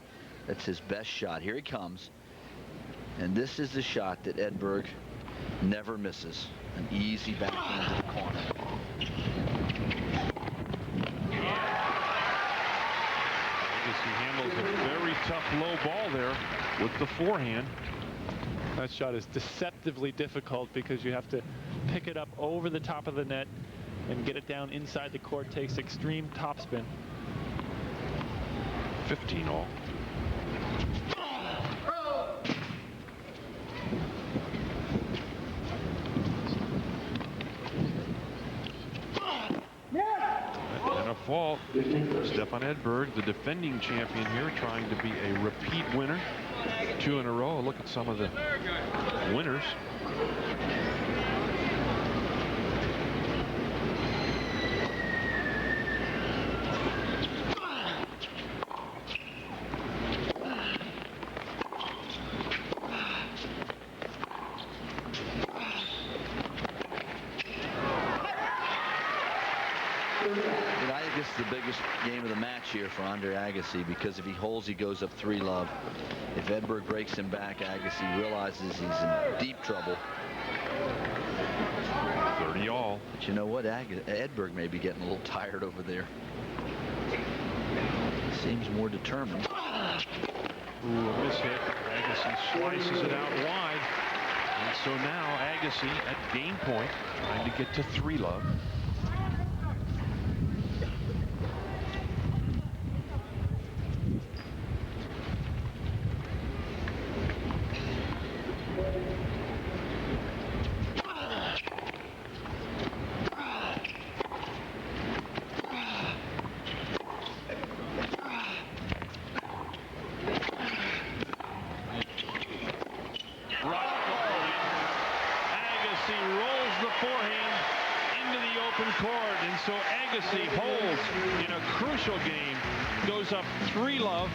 Speaker 2: That's his best shot. Here he comes. And this is the shot that Edberg never misses. An easy backhand to the corner.
Speaker 1: He handles a very tough low ball there with the forehand.
Speaker 3: That shot is deceptively difficult because you have to pick it up over the top of the net and get it down inside the court. Takes extreme topspin.
Speaker 1: 15 all. And a fault. Stefan Edberg, the defending champion here, trying to be a repeat winner. 2 in a row. Look at some of the winners.
Speaker 2: The biggest game of the match here for Andre Agassi, because if he holds, he goes up 3-love. If Edberg breaks him back, Agassi realizes he's in deep trouble.
Speaker 1: 30 all.
Speaker 2: But you know what? Edberg may be getting a little tired over there. Seems more determined.
Speaker 1: Ooh, a mishit. Agassi slices it out wide. And so now Agassi at game point, trying to get to 3-love. So Agassi holds in a crucial game, goes up 3-love.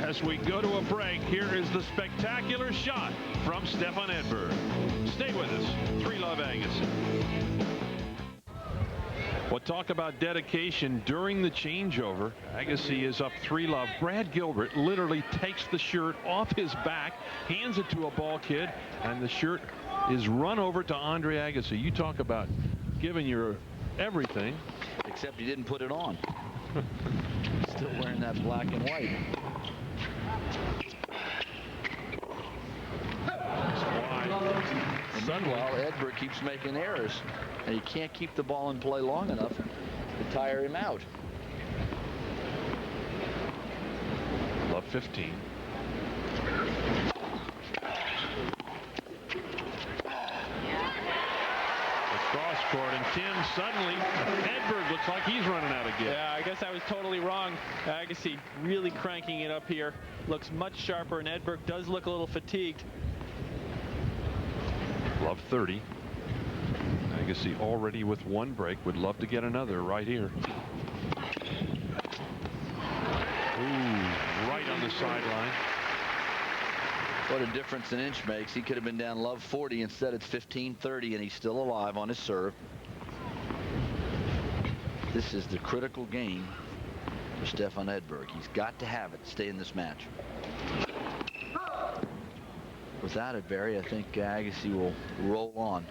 Speaker 1: As we go to a break, here is the spectacular shot from Stefan Edberg. Stay with us. 3-love Agassi. Well, talk about dedication during the changeover. Agassi is up 3-love. Brad Gilbert literally takes the shirt off his back, hands it to a ball kid, and the shirt is run over to Andre Agassi. You talk about giving your everything.
Speaker 2: Except he didn't put it on. Still wearing that black and white. Meanwhile, Edberg keeps making errors, and he can't keep the ball in play long enough to tire him out.
Speaker 1: Love 15. Cross court, and Tim suddenly, Edberg looks like he's running out of gas.
Speaker 3: Yeah, I guess I was totally wrong. Agassi really cranking it up here. Looks much sharper, and Edberg does look a little fatigued.
Speaker 1: Love 30. Agassi already with one break. Would love to get another right here. Ooh, right on the sideline.
Speaker 2: What a difference an inch makes. He could have been down love 40. Instead, it's 15-30, and he's still alive on his serve. This is the critical game for Stefan Edberg. He's got to have it to stay in this match. Without it, Barry, I think Agassi will roll on.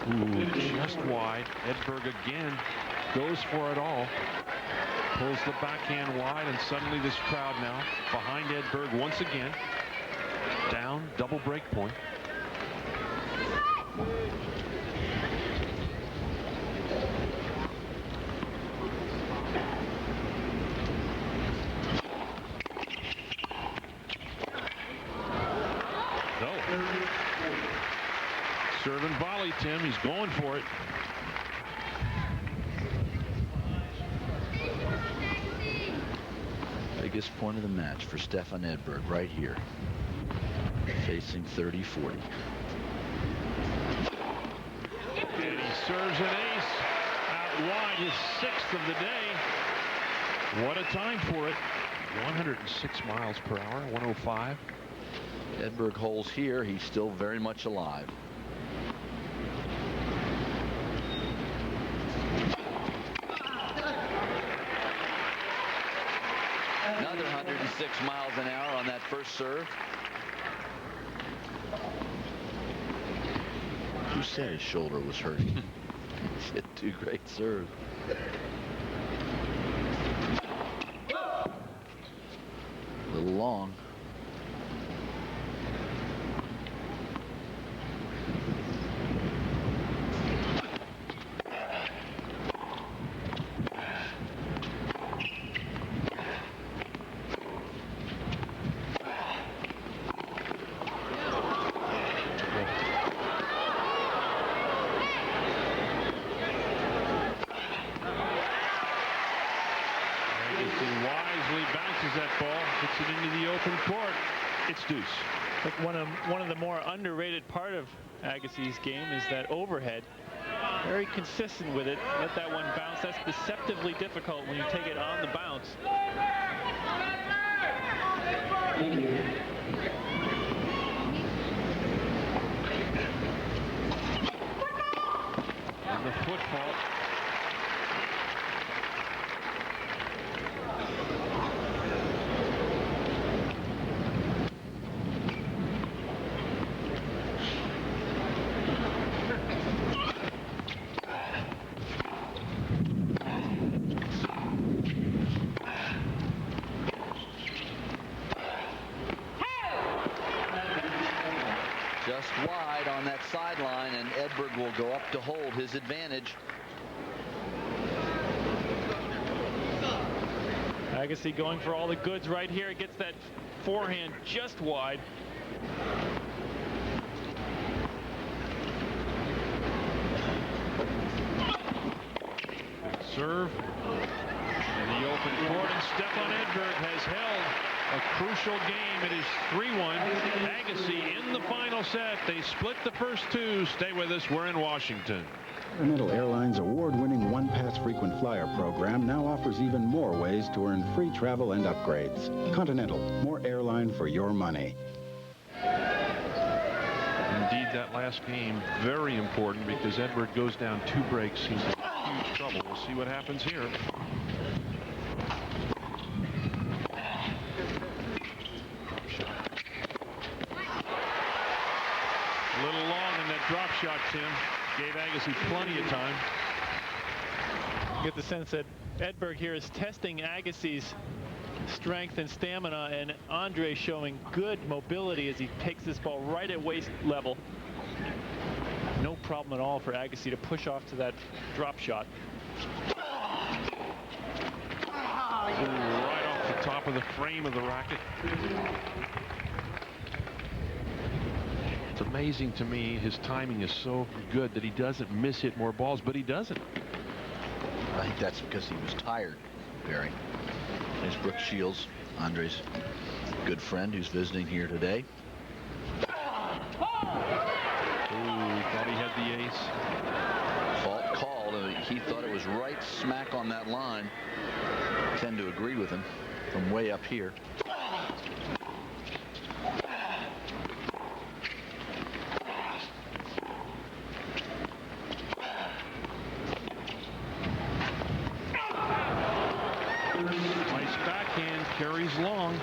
Speaker 1: Ooh, just wide. Edberg again goes for it all. Pulls the backhand wide, and suddenly this crowd now behind Edberg once again. Down, double break point. Serve and volley, Tim. He's going for it.
Speaker 2: Biggest point of the match for Stefan Edberg right here. Facing 30-40.
Speaker 1: And he serves an ace. Out wide, his 6th of the day. What a time for it. 106 miles per hour, 105.
Speaker 2: Edberg holds here. He's still very much alive. Another 106 miles an hour on that first serve. Who said his shoulder was hurting? He's hit 2 great serves. A little long.
Speaker 3: One of the more underrated part of Agassi's game is that overhead. Very consistent with it. Let that one bounce. That's deceptively difficult when you take it on the bounce.
Speaker 12: Thank you.
Speaker 1: And the foot fault.
Speaker 2: Just wide on that sideline, and Edberg will go up to hold his advantage.
Speaker 3: Agassi going for all the goods right here. Gets that forehand just wide.
Speaker 1: Serve in the open court, and Stefan Edberg has held a crucial game. It is 3-1. Agassi in the final set. They split the first 2. Stay with us. We're in Washington.
Speaker 13: Continental Airlines' award-winning one-pass frequent flyer program now offers even more ways to earn free travel and upgrades. Continental, more airline for your money.
Speaker 1: Indeed, that last game, very important because Edberg goes down 2 breaks. He's in huge trouble. We'll see what happens here. drop shot, Tim. Gave Agassi plenty of time.
Speaker 3: Get the sense that Edberg here is testing Agassi's strength and stamina, and Andre showing good mobility as he takes this ball right at waist level. No problem at all for Agassi to push off to that drop shot.
Speaker 1: Right off the top of the frame of the racket. It's amazing to me, his timing is so good that he doesn't miss hit more balls, but he doesn't.
Speaker 2: I think that's because he was tired, Barry. There's Brooke Shields, Andre's good friend who's visiting here today.
Speaker 1: Thought he had the ace.
Speaker 2: Fault called, and he thought it was right smack on that line. I tend to agree with him from way up here.
Speaker 1: Nice backhand, carries long.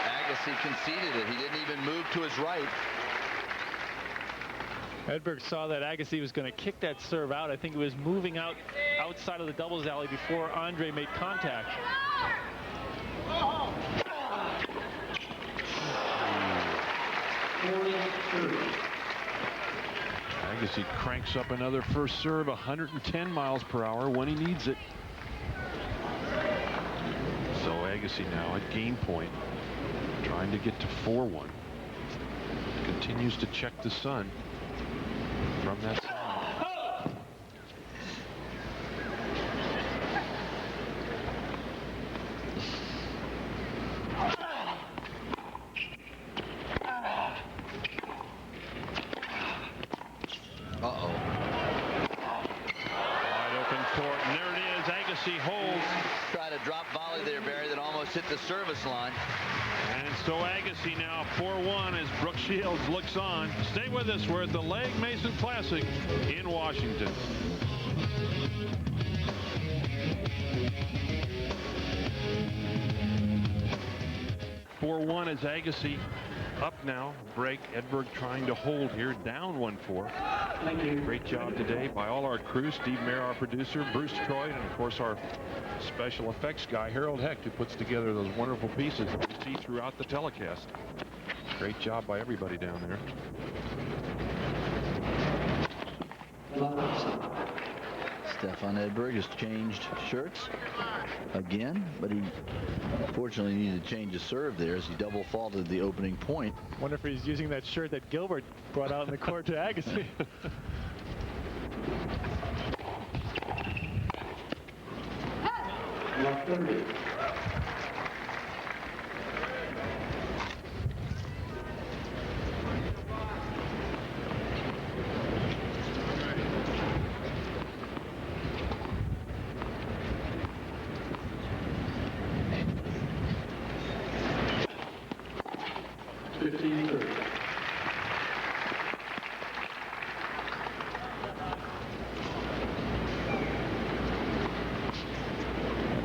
Speaker 2: Agassi conceded it. He didn't even move to his right.
Speaker 3: Edberg saw that Agassi was going to kick that serve out. I think it was moving outside of the doubles alley before Andre made contact.
Speaker 1: Agassi cranks up another first serve, 110 miles per hour when he needs it. So Agassi now at game point, trying to get to 4-1. Continues to check the sun from that side.
Speaker 2: Uh-oh.
Speaker 1: Wide open court, and there it is. Agassi holds.
Speaker 2: Tried a drop volley there, Barry, that almost hit the service line.
Speaker 1: And so Agassi now 4-1 as Brooke Shields looks on. Stay with us. We're at the Legg Mason Classic in Washington. (4-1) as Agassi up now. Break. Edberg trying to hold here. Down 1-4. Great job today by all our crew. Steve Mayer, our producer, Bruce Troy, and of course our special effects guy, Harold Hecht, who puts together those wonderful pieces that we see throughout the telecast. Great job by everybody down there.
Speaker 2: Stefan Edberg has changed shirts again, but he unfortunately needed to change his serve there as he double faulted the opening point.
Speaker 3: Wonder if he's using that shirt that Gilbert brought out in the court to Agassi.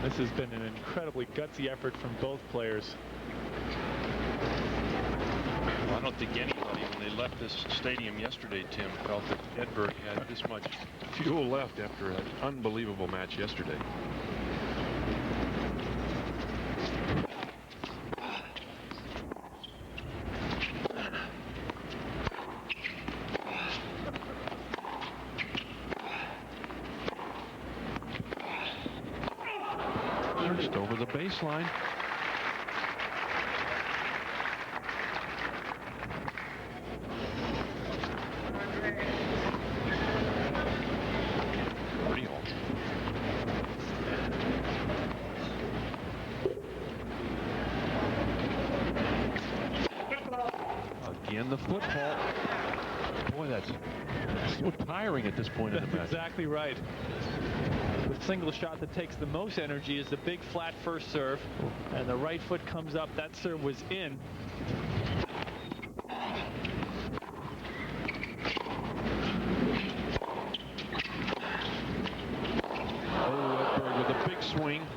Speaker 3: This has been an incredibly gutsy effort from both players.
Speaker 1: Well, I don't think anybody, when they left this stadium yesterday, Tim, felt that Edberg had this much fuel left after an unbelievable match yesterday. Just over the baseline. Pretty home. Again, the football. Boy, that's so tiring at this point in the match.
Speaker 3: That's exactly right. The single shot that takes the most energy is the big flat first serve, and the right foot comes up. That serve was in.
Speaker 1: Edberg with a big swing.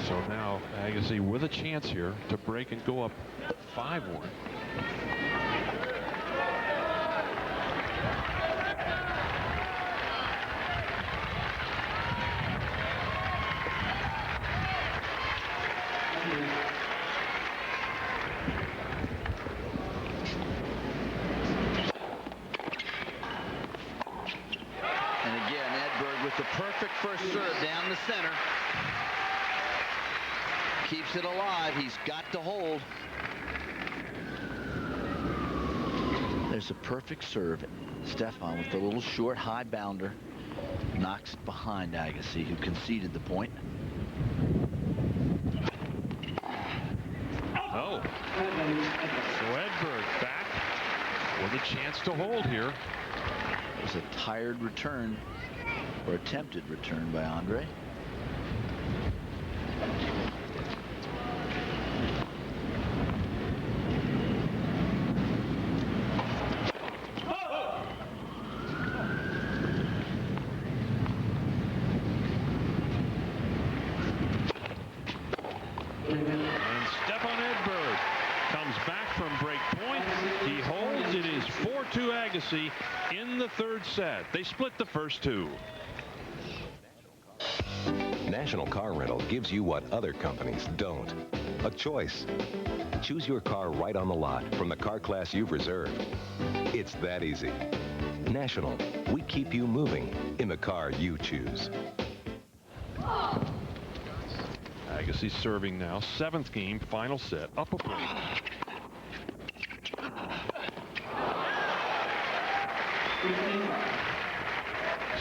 Speaker 1: So now Agassi with a chance here to break and go up 5-1.
Speaker 2: And again, Edberg with the perfect first serve down the center. Keeps it alive. He's got to hold. There's a perfect serve. Stefan with the little short high bounder knocks it behind Agassi, who conceded the point.
Speaker 1: Oh. So Edberg back with a chance to hold here.
Speaker 2: It was a tired return, or attempted return by Andre.
Speaker 1: And Stefan Edberg comes back from break point. He holds. It is 4-2 Agassi in the third set. They split the first two.
Speaker 14: National Car Rental gives you what other companies don't. A choice. Choose your car right on the lot from the car class you've reserved. It's that easy. National, we keep you moving in the car you choose.
Speaker 1: Agassi serving now. 7th game, final set. Up a break.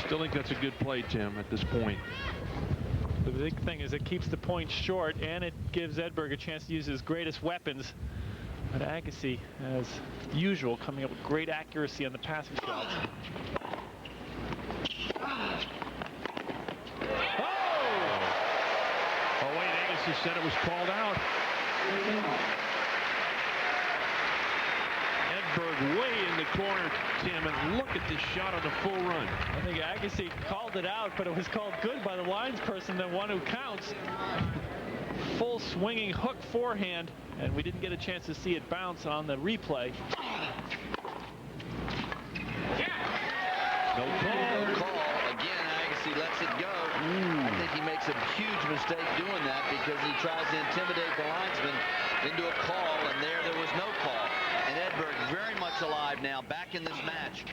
Speaker 1: Still think that's a good play, Tim, at this point.
Speaker 3: The big thing is it keeps the point short, and it gives Edberg a chance to use his greatest weapons. But Agassi, as usual, coming up with great accuracy on the passing shots.
Speaker 1: Oh, wait, Agassi said it was called out. Edberg way in the corner, Tim, and look at this shot on the full run.
Speaker 3: I think Agassi called it out, but it was called good by the lines person, the one who counts. Full swinging hook forehand, and we didn't get a chance to see it bounce on the replay.
Speaker 2: No call. Again, Agassi lets it go. I think he makes a huge mistake doing that because he tries to intimidate the linesman into a call, and there was no call. And Edberg very much alive now, back in this match.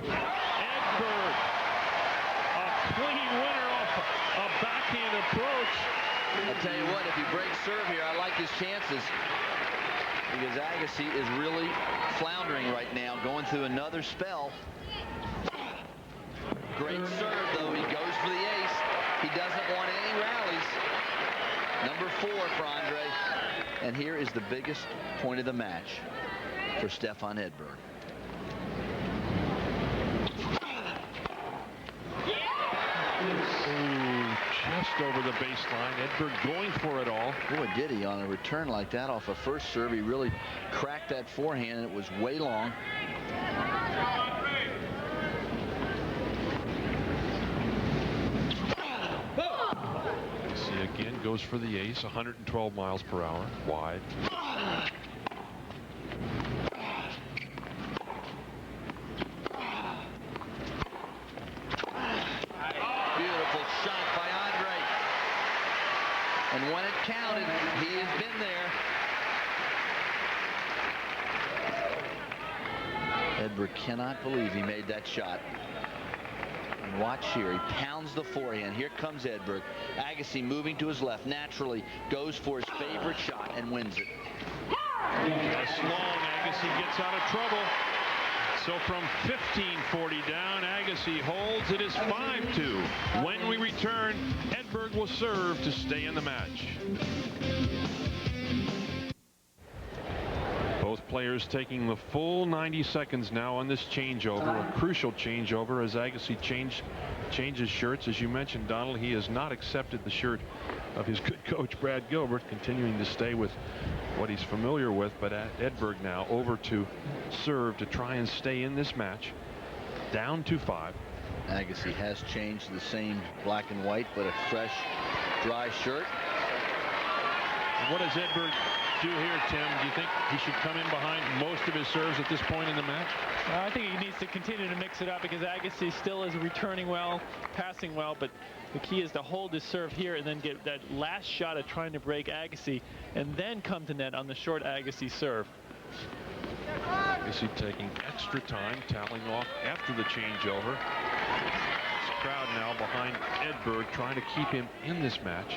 Speaker 1: Edberg, a clean winner off a backhand approach.
Speaker 2: I'll tell you what, if he breaks serve here, I like his chances. Because Agassi is really floundering right now, going through another spell. Great serve, though. He goes for the ace. He doesn't want any rallies. Number 4 for Andre. And here is the biggest point of the match for Stefan Edberg.
Speaker 1: Ooh, just over the baseline. Edberg going for it all.
Speaker 2: Boy, did he on a return like that off a first serve. He really cracked that forehand, and it was way long.
Speaker 1: See, again, goes for the ace, 112 miles per hour, wide.
Speaker 2: Beautiful shot by Andre. And when it counted, he has been there. Edberg cannot believe he made that shot. And watch here, he pounds the forehand. Here comes Edberg. Agassi moving to his left, naturally goes for his favorite shot and wins it.
Speaker 1: That's long. Agassi gets out of trouble. So from 15-40 down, Agassi holds. It is 5-2. When we return, Edberg will serve to stay in the match. Both players taking the full 90 seconds now on this changeover, a crucial changeover as Agassi changes shirts. As you mentioned, Donald, he has not accepted the shirt of his good coach Brad Gilbert, continuing to stay with what he's familiar with. But Edberg now over to serve to try and stay in this match. Down to 5.
Speaker 2: Agassi has changed the same black and white, but a fresh, dry shirt.
Speaker 1: What does Edberg do here, Tim? Do you think he should come in behind most of his serves at this point in the match?
Speaker 3: I think he needs to continue to mix it up because Agassi still is returning well, passing well, but the key is to hold his serve here and then get that last shot at trying to break Agassi and then come to net on the short Agassi serve.
Speaker 1: Agassi taking extra time, tallying off after the changeover. This crowd now behind Edberg, trying to keep him in this match.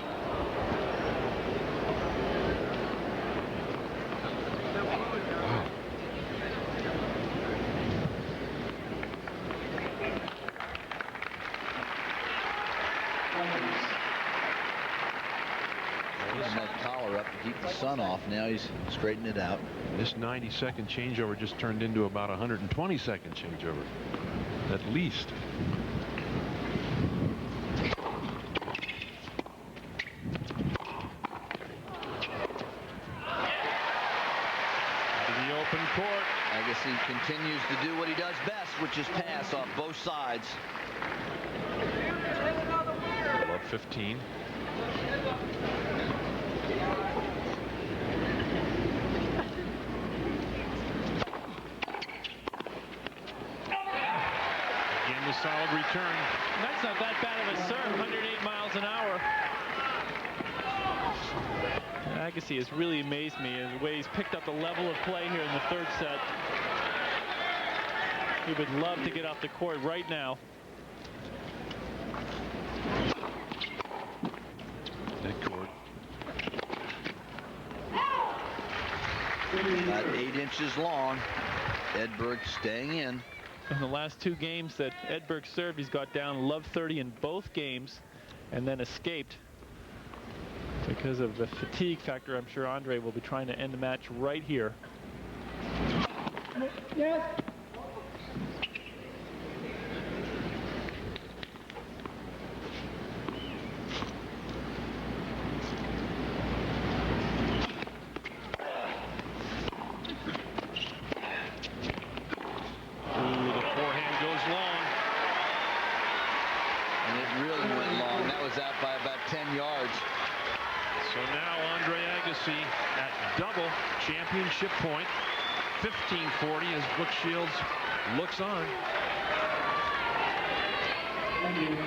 Speaker 2: That collar up to keep the sun off. Now he's straightening it out.
Speaker 1: This 90-second changeover just turned into about a 120-second changeover, at least. Out of the open court.
Speaker 2: Agassi continues to do what he does best, which is pass off both sides.
Speaker 1: Above 15. Again, the solid return.
Speaker 3: That's not that bad of a serve, 108 miles an hour. Agassi has really amazed me in the way he's picked up the level of play here in the third set. He would love to get off the court right now.
Speaker 1: Midcourt.
Speaker 2: About 8 inches long. Edberg staying in.
Speaker 3: In the last 2 games that Edberg served, he's got down love 30 in both games and then escaped because of the fatigue factor. I'm sure Andre will be trying to end the match right here.
Speaker 12: Yes.
Speaker 2: By about 10 yards.
Speaker 1: So now Andre Agassi at double championship point. 15-40 as Brooke Shields looks on.
Speaker 12: Thank you.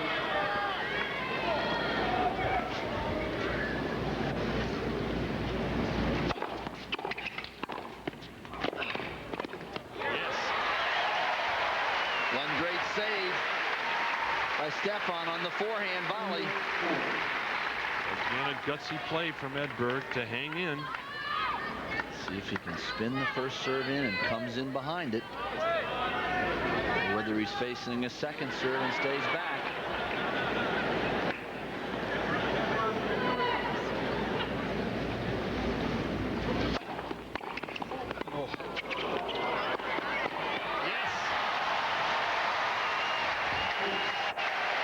Speaker 1: Yes.
Speaker 2: One great save by Stefan on the forehand volley.
Speaker 1: Again, a gutsy play from Edberg to hang in.
Speaker 2: See if he can spin the first serve in and comes in behind it. Or whether he's facing a second serve and stays back.
Speaker 1: Oh. Yes.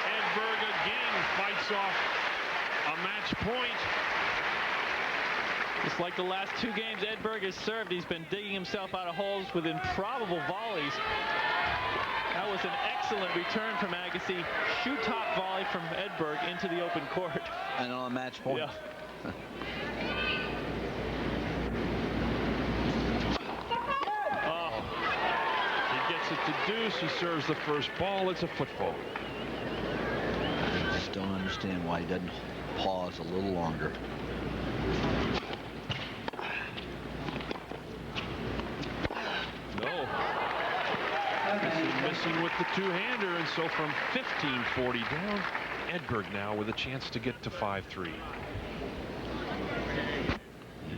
Speaker 1: Edberg again fights off a match point.
Speaker 3: Just like the last 2 games Edberg has served, he's been digging himself out of holes with improbable volleys. That was an excellent return from Agassi. Shoe top volley from Edberg into the open court.
Speaker 2: And on a match point.
Speaker 3: Yeah.
Speaker 1: Oh. He gets it to deuce. He serves the first ball. It's a foot fault.
Speaker 2: I just don't understand why he doesn't pause a little longer.
Speaker 1: No. Missing with the two-hander, and so from 15-40 down, Edberg now with a chance to get to 5-3.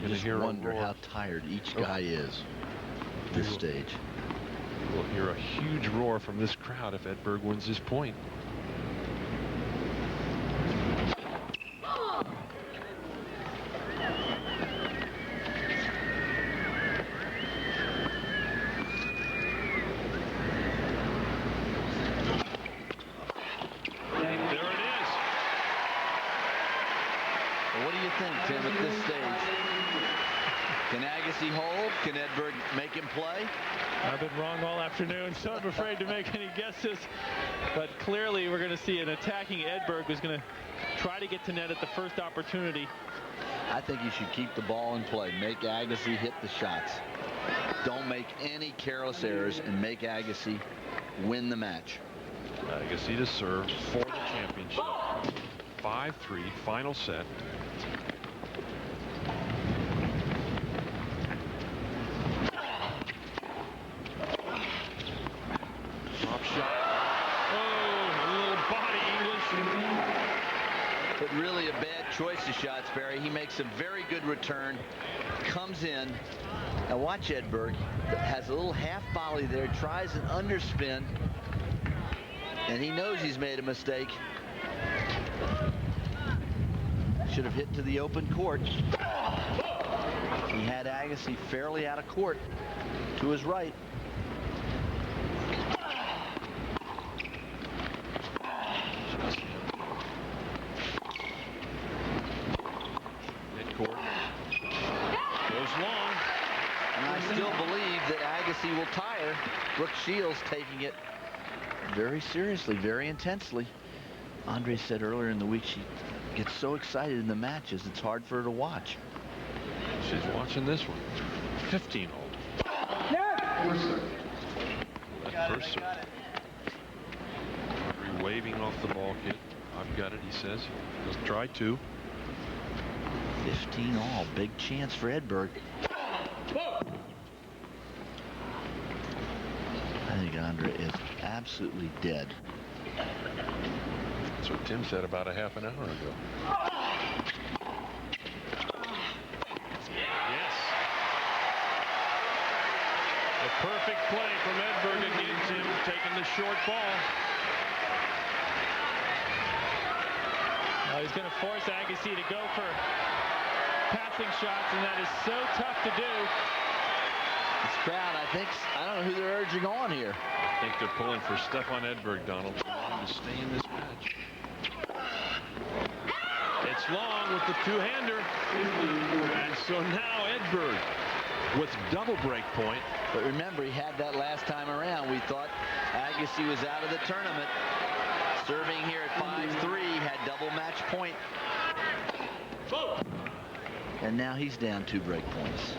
Speaker 2: You just wonder how tired each guy is at this stage.
Speaker 1: We'll hear a huge roar from this crowd if Edberg wins this point.
Speaker 2: play?
Speaker 3: I've been wrong all afternoon, so I'm afraid to make any guesses. But clearly, we're going to see an attacking Edberg who's going to try to get to net at the first opportunity.
Speaker 2: I think you should keep the ball in play. Make Agassi hit the shots. Don't make any careless errors and make Agassi win the match.
Speaker 1: Agassi to serve for the championship. 5-3, final set. Drop shot. Oh, a little body English.
Speaker 2: But really a bad choice of shots, Barry. He makes a very good return. Comes in. Now watch Edberg. Has a little half volley there. Tries an underspin. And he knows he's made a mistake. Should have hit to the open court. He had Agassi fairly out of court to his right.
Speaker 1: Midcourt. Goes long.
Speaker 2: And I still believe that Agassi will tire. Brooke Shields taking it very seriously, very intensely. Andre said earlier in the week she gets so excited in the matches, it's hard for her to watch.
Speaker 1: She's watching this one. 15 hold. That first serve. Andre waving off the ball kid. I've got it, he says. Let's try 2.
Speaker 2: 15 all. Big chance for Edberg. I think Andre is absolutely dead.
Speaker 1: That's what Tim said about a half an hour ago. Yes. A perfect play from Edberg again, Tim, taking the short ball.
Speaker 3: He's going to force Agassi to go for passing shots, and that is so tough to do.
Speaker 2: This crowd, I don't know who they're urging on here.
Speaker 1: I think they're pulling for Stefan Edberg, Donald, to stay in this match. It's long with the two-hander. And so now Edberg with double break point.
Speaker 2: But remember, he had that last time around. We thought Agassi was out of the tournament. Serving here at 5-3, had double match point. And now he's down 2 break points.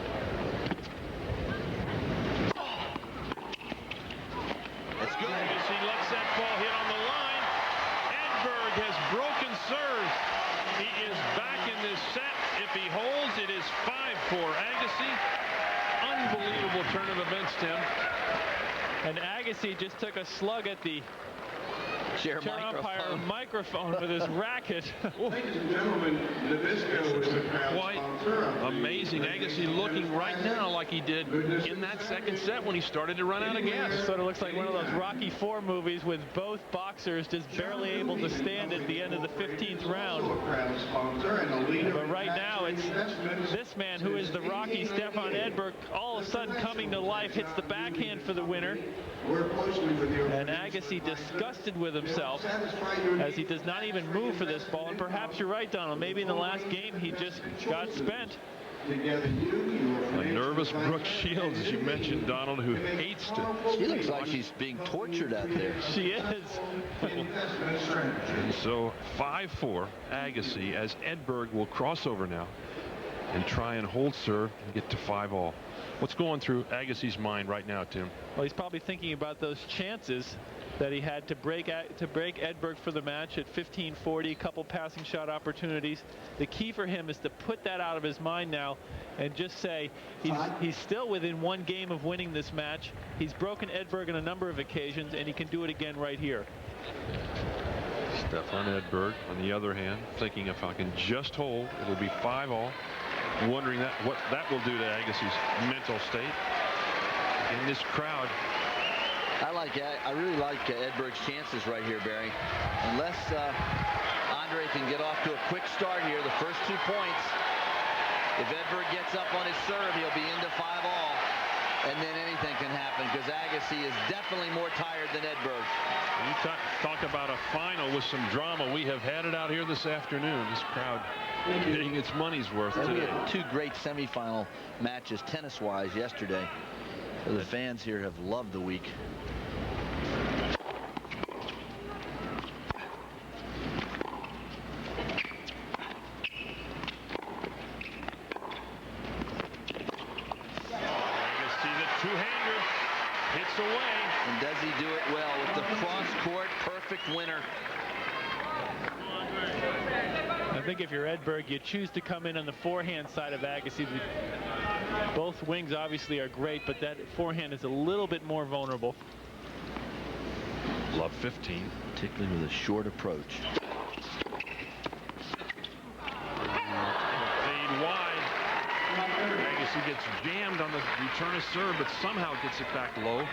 Speaker 2: That's good.
Speaker 1: Agassi lets that ball hit on the line. Edberg has broken serves. He is back in this set. If he holds, it is 5-4 Agassi. Unbelievable turn of events, Tim.
Speaker 3: And Agassi just took a slug at the chair umpire microphone with his racket.
Speaker 5: Ladies and gentlemen, Nabisco is the crowd
Speaker 1: Quite amazing. Agassi looking right now like he did in that second set when he started to run out of gas.
Speaker 3: Sort of looks like one of those Rocky IV movies with both boxers just barely able to stand at the end of the 15th round. But right now it's this man who is the Rocky, Stefan Edberg, all of a sudden coming to life, hits the backhand for the winner. And Agassi disgusted with himself as he does not even move for this ball. And perhaps you're right, Donald. Maybe in the last game he just got spent.
Speaker 1: A nervous Brooke Shields, as you mentioned, Donald, who hates to.
Speaker 2: She looks like she's being tortured out there.
Speaker 3: She is.
Speaker 1: So 5-4 Agassi, as Edberg will cross over now and try and hold serve and get to 5-all. What's going through Agassi's mind right now, Tim?
Speaker 3: Well, he's probably thinking about those chances that he had to break Edberg for the match at 15-40, a couple passing shot opportunities. The key for him is to put that out of his mind now and just say he's still within 1 game of winning this match. He's broken Edberg on a number of occasions, and he can do it again right here.
Speaker 1: Stefan Edberg, on the other hand, thinking if I can just hold, it'll be 5-all. Wondering what that will do to Agassi's mental state. In this crowd.
Speaker 2: I really like Edberg's chances right here, Barry. Unless Andre can get off to a quick start here, the first 2 points. If Edberg gets up on his serve, he'll be into 5-all. And then anything can happen because Agassi is definitely more tired than Edberg.
Speaker 1: You talk about a final with some drama. We have had it out here this afternoon. This crowd getting its money's worth today.
Speaker 2: We had 2 great semifinal matches tennis-wise yesterday. The fans here have loved the week.
Speaker 1: Two-hander hits away.
Speaker 2: And does he do it well with the cross-court perfect winner?
Speaker 3: I think if you're Edberg, you choose to come in on the forehand side of Agassi. Both wings obviously are great, but that forehand is a little bit more vulnerable.
Speaker 1: Love 15.
Speaker 2: Particularly with a short approach.
Speaker 1: Fade wide. Agassi gets jammed on the return of serve, but somehow gets it back low.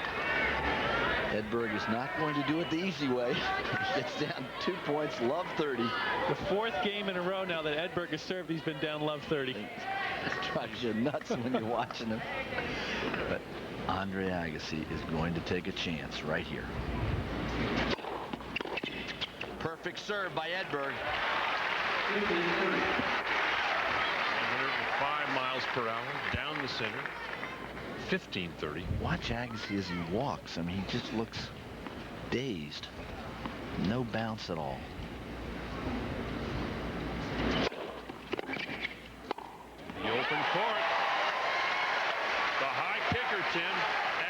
Speaker 2: Edberg is not going to do it the easy way. Gets down 2 points, love 30.
Speaker 3: The fourth game in a row now that Edberg has served, he's been down love 30.
Speaker 2: It drives you nuts when you're watching him. But Andre Agassi is going to take a chance right here. Perfect serve by Edberg.
Speaker 1: 105 miles per hour down the center. 15-30.
Speaker 2: Watch Agassi as he walks. I mean, he just looks dazed. No bounce at all.
Speaker 1: The open court. The high kicker, Tim.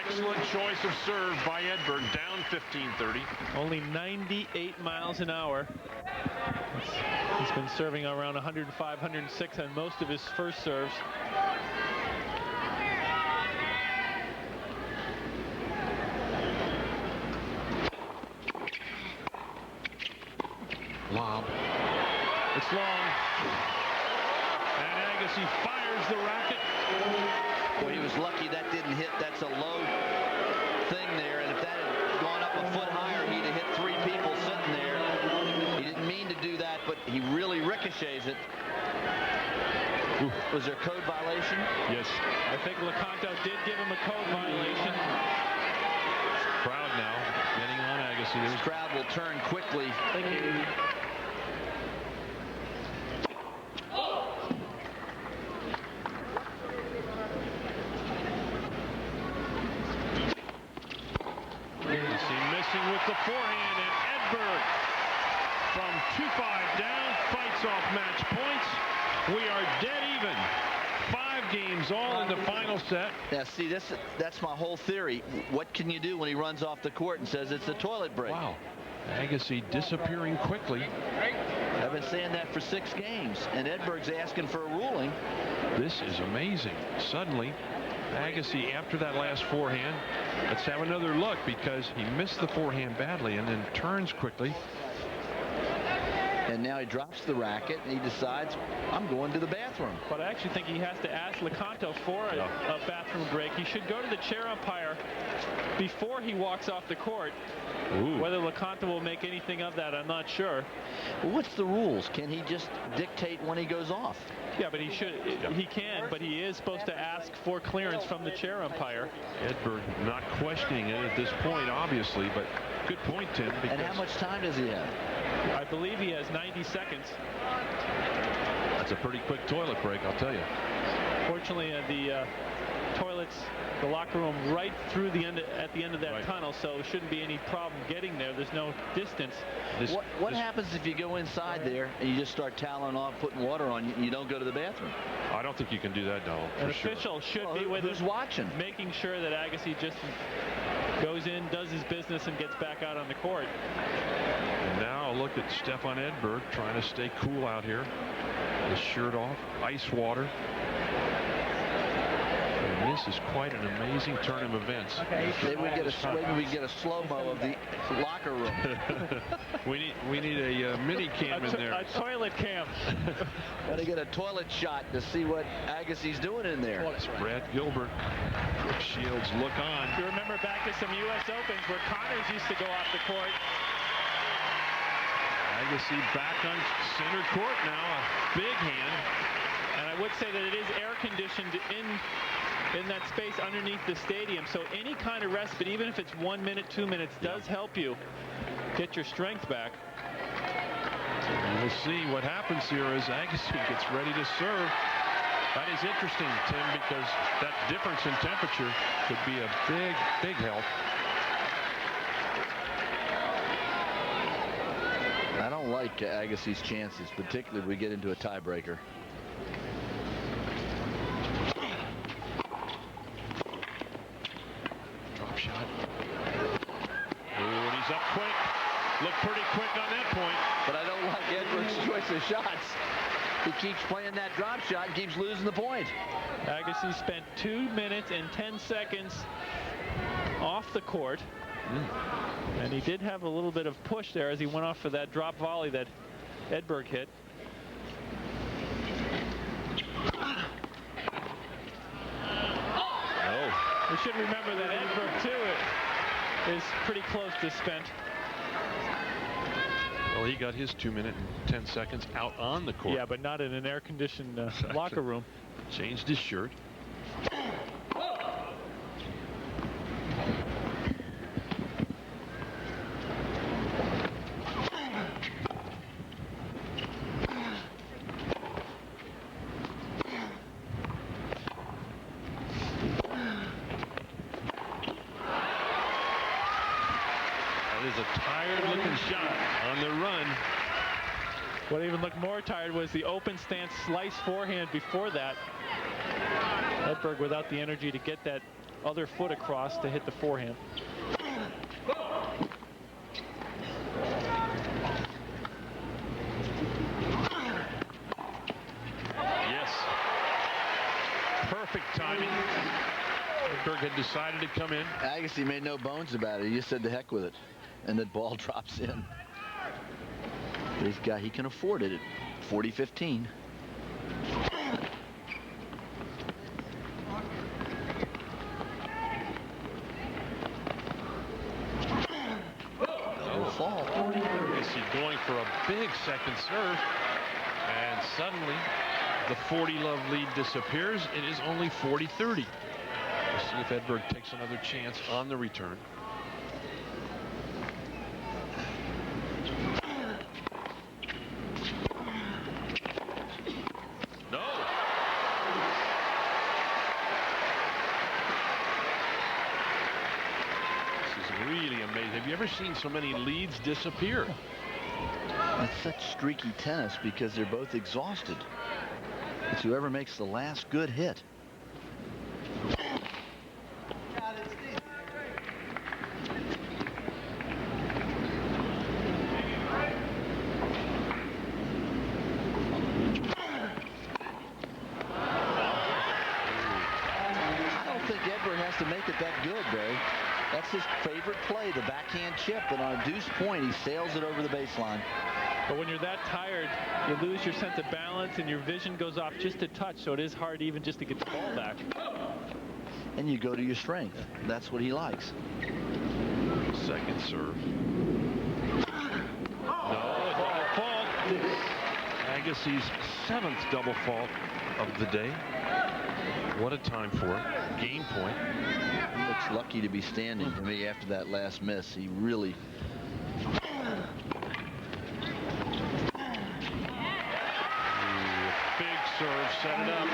Speaker 1: Excellent choice of serve by Edberg. Down 15-30.
Speaker 3: Only 98 miles an hour. He's been serving around 105, 106 on most of his first serves.
Speaker 1: Lob. It's long. And Agassi fires the racket.
Speaker 2: Well, he was lucky that didn't hit. That's a low thing there. And if that had gone up a foot higher, he'd have hit 3 people sitting there. He didn't mean to do that, but he really ricochets it. Ooh. Was there a code violation?
Speaker 1: Yes.
Speaker 3: I think Lecanto did give him a code violation.
Speaker 1: Crowd now getting on Agassi.
Speaker 2: This crowd will turn quickly.
Speaker 3: Thank you.
Speaker 1: Missing with the forehand, and Edberg from 2-5 down fights off match points. We are dead even. 5 games all in the final set.
Speaker 2: Yeah, see, that's my whole theory. What can you do when he runs off the court and says it's a toilet break?
Speaker 1: Wow. Agassi disappearing quickly.
Speaker 2: I've been saying that for 6 games, and Edberg's asking for a ruling.
Speaker 1: This is amazing. Suddenly, Agassi, after that last forehand, let's have another look, because he missed the forehand badly and then turns quickly.
Speaker 2: And now he drops the racket and he decides, I'm going to the bathroom.
Speaker 3: But I actually think he has to ask Lecanto for a bathroom break. He should go to the chair umpire before he walks off the court.
Speaker 1: Ooh.
Speaker 3: Whether Lecanto will make anything of that, I'm not sure.
Speaker 2: Well, what's the rules? Can he just dictate when he goes off?
Speaker 3: Yeah, but he should. He can, but he is supposed to ask for clearance from the chair umpire.
Speaker 1: Edberg not questioning it at this point, obviously, but good point, Tim.
Speaker 2: And how much time does he have?
Speaker 3: I believe he has 90 seconds.
Speaker 1: That's a pretty quick toilet break, I'll tell you.
Speaker 3: Fortunately, the toilets, the locker room right through the end at the end of that tunnel, so there shouldn't be any problem getting there. There's no distance.
Speaker 2: What happens if you go inside there and you just start toweling off, putting water on you, and you don't go to the bathroom?
Speaker 1: I don't think you can do that, no.
Speaker 3: An official should be with
Speaker 2: who's watching,
Speaker 3: making sure that Agassi just goes in, does his business, and gets back out on the court.
Speaker 1: And now look at Stefan Edberg trying to stay cool out here. His shirt off, ice water. And this is quite an amazing turn of events.
Speaker 2: Maybe we get a slow-mo of the locker room.
Speaker 1: we need a mini cam in there.
Speaker 3: A toilet cam.
Speaker 2: Got to get a toilet shot to see what Agassi's doing in there.
Speaker 1: Brad Gilbert, Brooke Shields, look on.
Speaker 3: You remember back to some U.S. Opens where Connors used to go off the court.
Speaker 1: Agassi back on center court now, a big hand. And I would say that it is air conditioned in that space underneath the stadium, so any kind of respite, even if it's 1 minute, 2 minutes, does help you get your strength back. And we'll see what happens here as Agassi gets ready to serve. That is interesting, Tim, because that difference in temperature could be a big, big help.
Speaker 2: I don't like Agassi's chances, particularly if we get into a tiebreaker.
Speaker 1: Drop shot. Oh, and he's up quick. Looked pretty quick on that point.
Speaker 2: But I don't like Edberg's choice of shots. He keeps playing that drop shot and keeps losing the point.
Speaker 3: Agassi spent 2 minutes and 10 seconds off the court. And he did have a little bit of push there as he went off for that drop volley that Edberg hit.
Speaker 1: Oh.
Speaker 3: We should remember that Edberg, too, is pretty close to spent.
Speaker 1: Well, he got his 2 minute and 10 seconds out on the court.
Speaker 3: Yeah, but not in an air-conditioned locker room.
Speaker 1: Changed his shirt.
Speaker 3: What even looked more tired was the open stance slice forehand before that. Edberg without the energy to get that other foot across to hit the forehand.
Speaker 1: Yes. Perfect timing. Edberg had decided to come in.
Speaker 2: Agassi made no bones about it. He just said the heck with it. And the ball drops in. He can afford it at 40-15. No fall.
Speaker 1: Agassi going for a big second serve. And suddenly the 40-love lead disappears. It is only 40-30. We'll see if Edberg takes another chance on the return. Have you ever seen so many leads disappear?
Speaker 2: It's such streaky tennis because they're both exhausted. It's whoever makes the last good hit. I don't think Edberg has to make it that good, Barry. That's his favorite play, the backhand chip, and on a deuce point, he sails it over the baseline.
Speaker 3: But when you're that tired, you lose your sense of balance and your vision goes off just a touch, so it is hard even just to get the ball back.
Speaker 2: And you go to your strength. That's what he likes.
Speaker 1: Second serve. No, double fault. Agassi's 7th double fault of the day. What a time for it. Game point.
Speaker 2: He looks lucky to be standing to me after that last miss. He really...
Speaker 1: Big serve, set it up.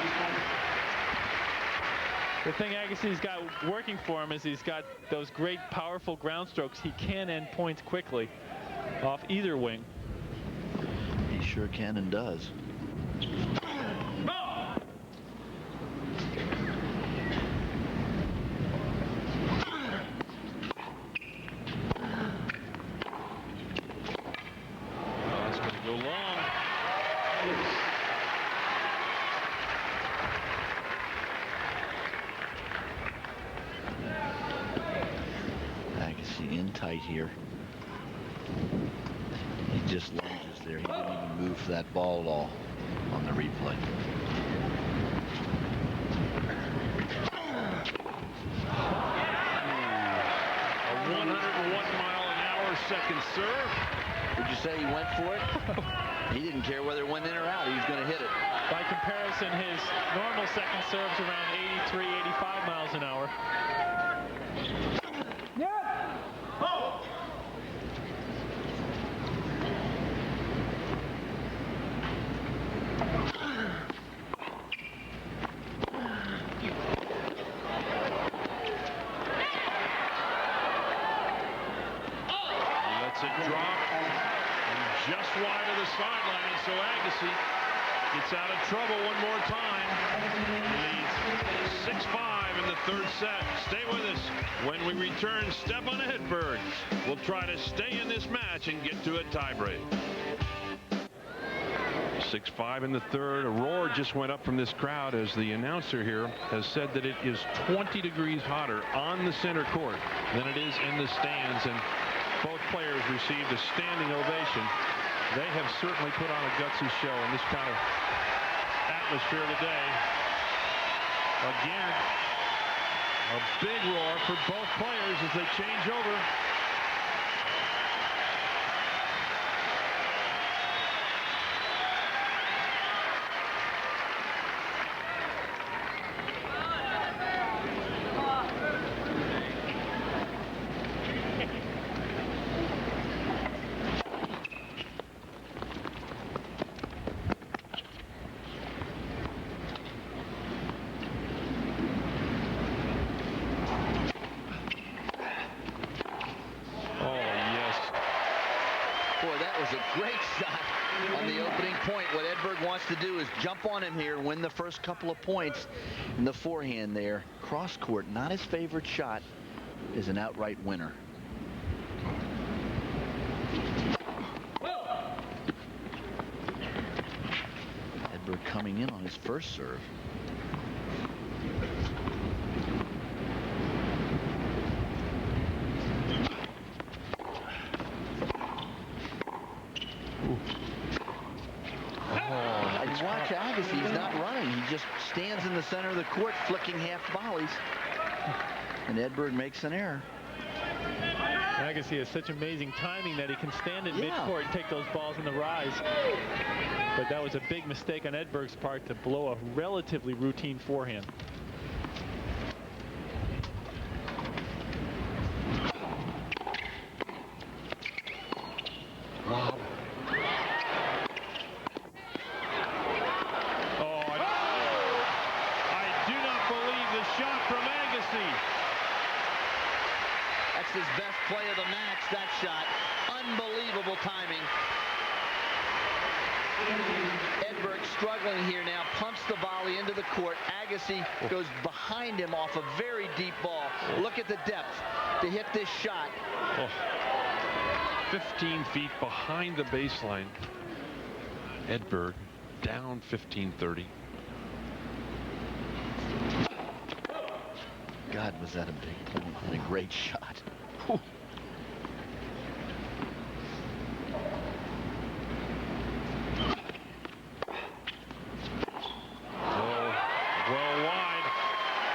Speaker 3: The thing Agassi's got working for him is he's got those great powerful ground strokes. He can end points quickly off either wing.
Speaker 2: He sure can and does. Tight here. He just lunges there. He didn't even move for that ball at all on the replay.
Speaker 1: A 101-mile-an-hour second serve.
Speaker 2: Would you say he went for it? He didn't care whether it went in or out. He was going to hit it.
Speaker 3: By comparison, his normal second serve's around 83, 85 miles an hour.
Speaker 1: drop just wide of the sideline, and so Agassi gets out of trouble one more time. Leads 6-5 in the third set. Stay with us. When we return, Stefan Edberg will try to stay in this match and get to a tiebreak. 6-5 in the third. A roar just went up from this crowd as the announcer here has said that it is 20 degrees hotter on the center court than it is in the stands, and both players received a standing ovation. They have certainly put on a gutsy show in this kind of atmosphere today. Again, a big roar for both players as they change over.
Speaker 2: To do is jump on him here, win the first couple of points in the forehand there. Cross court, not his favorite shot, is an outright winner. Edberg coming in on his first serve. Watch Agassi, he's not running. He just stands in the center of the court flicking half volleys. And Edberg makes an error.
Speaker 3: Agassi has such amazing timing that he can stand in midcourt and take those balls in the rise. But that was a big mistake on Edberg's part to blow a relatively routine forehand.
Speaker 1: Wow.
Speaker 2: That's his best play of the match, that shot. Unbelievable timing. Edberg struggling here now, pumps the volley into the court. Agassi goes behind him off a very deep ball. Look at the depth to hit this shot.
Speaker 1: 15 feet behind the baseline. Edberg down 15-30.
Speaker 2: God, was that a big point and a great shot. Whew.
Speaker 1: Well wide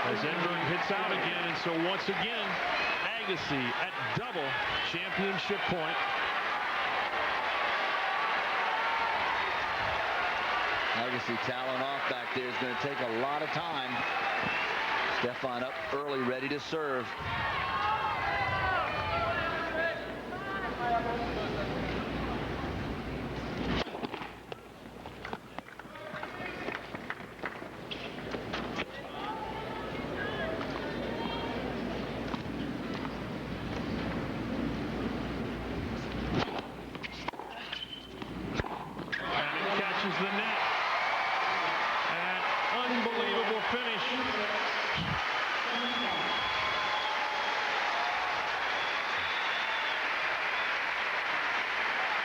Speaker 1: as Edberg hits out again, and so once again Agassi at double championship point.
Speaker 2: Agassi toweling off back there is going to take a lot of time. Stefan up early, ready to serve.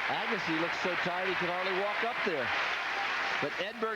Speaker 2: Agassi looks so tired he could hardly walk up there. But Edberg